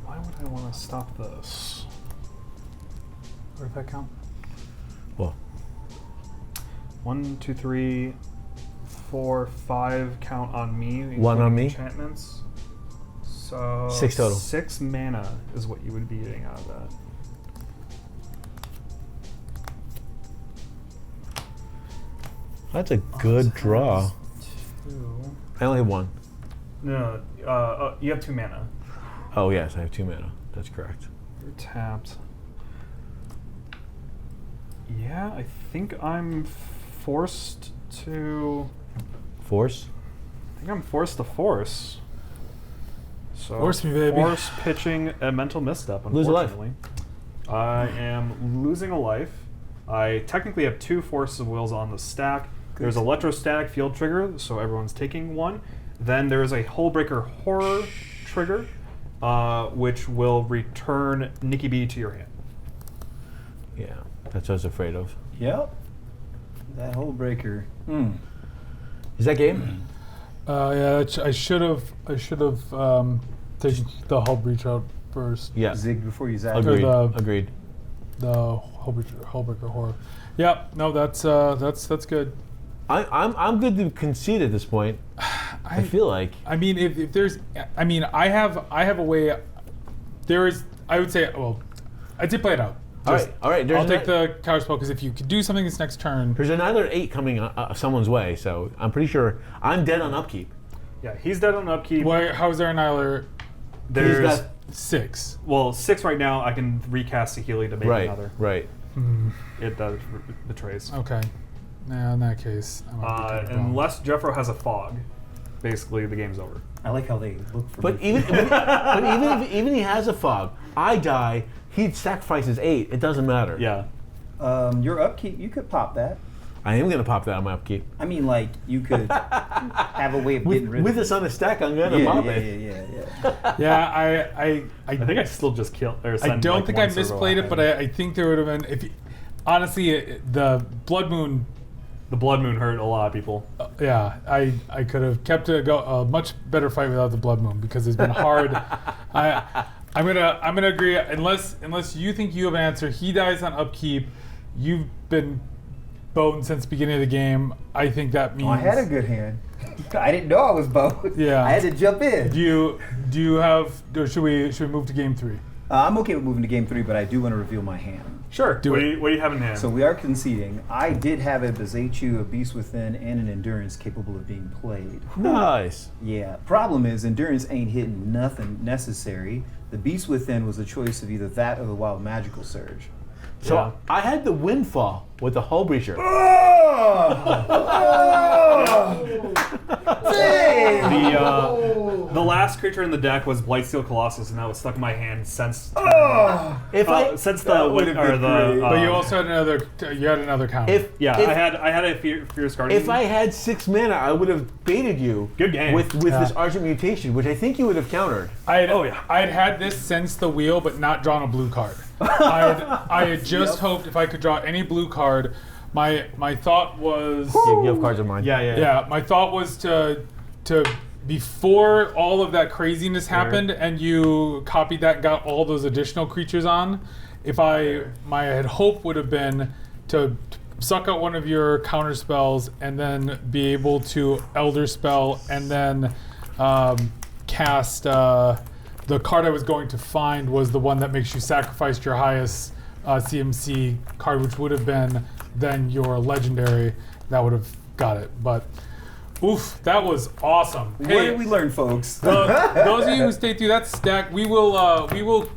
[SPEAKER 3] Why would I want to stop this?
[SPEAKER 1] Where did that count?
[SPEAKER 4] Well,
[SPEAKER 3] 1, 2, 3, 4, 5 count on me.
[SPEAKER 4] One on
[SPEAKER 3] including
[SPEAKER 4] me?
[SPEAKER 3] Enchantments. So
[SPEAKER 4] 6 total.
[SPEAKER 3] 6 mana is what you would be getting out of that.
[SPEAKER 4] that's a good draw.
[SPEAKER 3] 2.
[SPEAKER 4] I only have 1.
[SPEAKER 3] No, you have 2 mana.
[SPEAKER 4] Oh yes, I have 2 mana. That's correct.
[SPEAKER 3] You're tapped. Yeah, I think I'm forced to.
[SPEAKER 4] Force?
[SPEAKER 3] I think I'm forced to force. So
[SPEAKER 1] Force me, baby.
[SPEAKER 3] Force pitching a mental misstep.
[SPEAKER 4] Lose a life.
[SPEAKER 3] Unfortunately, I am losing a life. I technically have 2 Force of Wills on the stack. There's electrostatic field trigger, so everyone's taking 1. Then there's a Hullbreaker Horror trigger, which will return Nikki B to your hand.
[SPEAKER 4] Yeah, that's what I was afraid of.
[SPEAKER 2] Yep. That whole breaker.
[SPEAKER 4] Is that game?
[SPEAKER 1] Yeah, I should have taken the hull breach out first.
[SPEAKER 4] Yeah.
[SPEAKER 2] Zig before you zag.
[SPEAKER 4] Agreed.
[SPEAKER 1] the-
[SPEAKER 4] Agreed.
[SPEAKER 1] The Hullbreaker horror. Yep. No, that's good.
[SPEAKER 4] I'm good to concede at this point. I feel like.
[SPEAKER 1] I mean, if there's, I mean, I have a way. There is, I would say, well, I'd say play it out.
[SPEAKER 4] All right.
[SPEAKER 1] I'll take the counter spell because if you could do something this next turn,
[SPEAKER 4] There's another 8 coming someone's way, so I'm pretty sure I'm dead on upkeep.
[SPEAKER 3] Yeah, he's dead on upkeep.
[SPEAKER 1] how is there annihilator?
[SPEAKER 3] There's
[SPEAKER 4] He's got
[SPEAKER 1] 6.
[SPEAKER 3] well 6 right now. I can recast Sahili to make another.
[SPEAKER 4] Right.
[SPEAKER 3] It does betrays.
[SPEAKER 1] Okay. Now in that case, I might be kind of wrong.
[SPEAKER 3] Unless Jeffro has a fog, basically the game's over.
[SPEAKER 2] I like how they look for
[SPEAKER 4] But
[SPEAKER 2] me.
[SPEAKER 4] even if he has a fog, I die. He sacrifices 8. It doesn't matter.
[SPEAKER 3] Yeah.
[SPEAKER 2] Your upkeep, you could pop that.
[SPEAKER 4] I am gonna pop that on my upkeep.
[SPEAKER 2] I mean, like, you could have a way of getting rid
[SPEAKER 4] With
[SPEAKER 2] of
[SPEAKER 4] this on the stack, I'm gonna
[SPEAKER 2] yeah,
[SPEAKER 4] pop
[SPEAKER 2] yeah,
[SPEAKER 4] it.
[SPEAKER 2] yeah.
[SPEAKER 1] Yeah,
[SPEAKER 3] I think I still just killed. Or
[SPEAKER 1] I
[SPEAKER 3] send,
[SPEAKER 1] don't
[SPEAKER 3] like,
[SPEAKER 1] think
[SPEAKER 3] one
[SPEAKER 1] I
[SPEAKER 3] server
[SPEAKER 1] misplayed it,
[SPEAKER 3] ahead.
[SPEAKER 1] but I think there would have been. If you, honestly, the Blood Moon.
[SPEAKER 3] The Blood Moon hurt a lot of people.
[SPEAKER 1] Yeah, I could have kept a much better fight without the Blood Moon because it's been hard. I'm gonna agree unless you think you have an answer. He dies on upkeep. You've been boned since the beginning of the game. I think that means
[SPEAKER 2] I had a good hand. I didn't know I was boned.
[SPEAKER 1] Yeah.
[SPEAKER 2] I had to jump in.
[SPEAKER 1] Do you have? Or should we move to game 3?
[SPEAKER 2] I'm okay with moving to game 3, but I do want to reveal my hand.
[SPEAKER 3] Sure.
[SPEAKER 1] Do
[SPEAKER 3] what,
[SPEAKER 1] it.
[SPEAKER 3] Do you, what do you have in hand?
[SPEAKER 2] So we are conceding. I did have a Bezechu, a Beast Within, and an Endurance capable of being played.
[SPEAKER 4] Nice.
[SPEAKER 2] Yeah. Problem is, Endurance ain't hitting nothing necessary. The Beast Within was a choice of either that or the Wild Magical Surge.
[SPEAKER 4] So
[SPEAKER 3] Yeah.
[SPEAKER 4] I had the windfall with the hull breacher.
[SPEAKER 3] the last creature in the deck was Blightsteel Colossus, and that was stuck in my hand since
[SPEAKER 4] If I
[SPEAKER 3] since
[SPEAKER 2] that
[SPEAKER 3] the
[SPEAKER 2] would've been great.
[SPEAKER 1] But you also had another counter.
[SPEAKER 4] if
[SPEAKER 3] I had a Fierce Guardian.
[SPEAKER 4] if I had 6 mana, I would have baited you.
[SPEAKER 3] Good game.
[SPEAKER 4] With this Argent Mutation, which I think you would have countered.
[SPEAKER 1] I'd had this since the wheel, but not drawn a blue card. I had just hoped if I could draw any blue card. My thought was
[SPEAKER 4] You have cards of mine.
[SPEAKER 1] yeah. My thought was to before all of that craziness happened and you copied that and got all those additional creatures on. My hope would have been to suck out one of your counter spells and then be able to Elder Spell and then cast. The card I was going to find was the one that makes you sacrifice your highest CMC card, which would have been then your legendary. That would have got it. But, oof, that was awesome.
[SPEAKER 2] What did we learn, folks?
[SPEAKER 1] Those of you who stayed through that stack, we will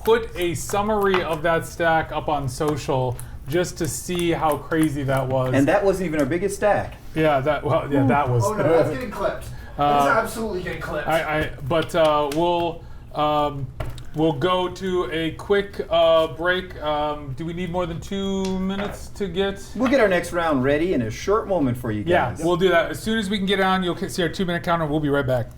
[SPEAKER 1] put a summary of that stack up on social just to see how crazy that was.
[SPEAKER 2] And that wasn't even our biggest stack.
[SPEAKER 1] Yeah, that was.
[SPEAKER 5] Oh no, that's getting clipped. That's absolutely getting clipped.
[SPEAKER 1] We'll go to a quick break. Do we need more than 2 minutes to get?
[SPEAKER 2] We'll get our next round ready in a short moment for you
[SPEAKER 1] Yeah,
[SPEAKER 2] guys.
[SPEAKER 1] we'll do that. As soon as we can get on, you'll see our 2-minute counter. We'll be right back.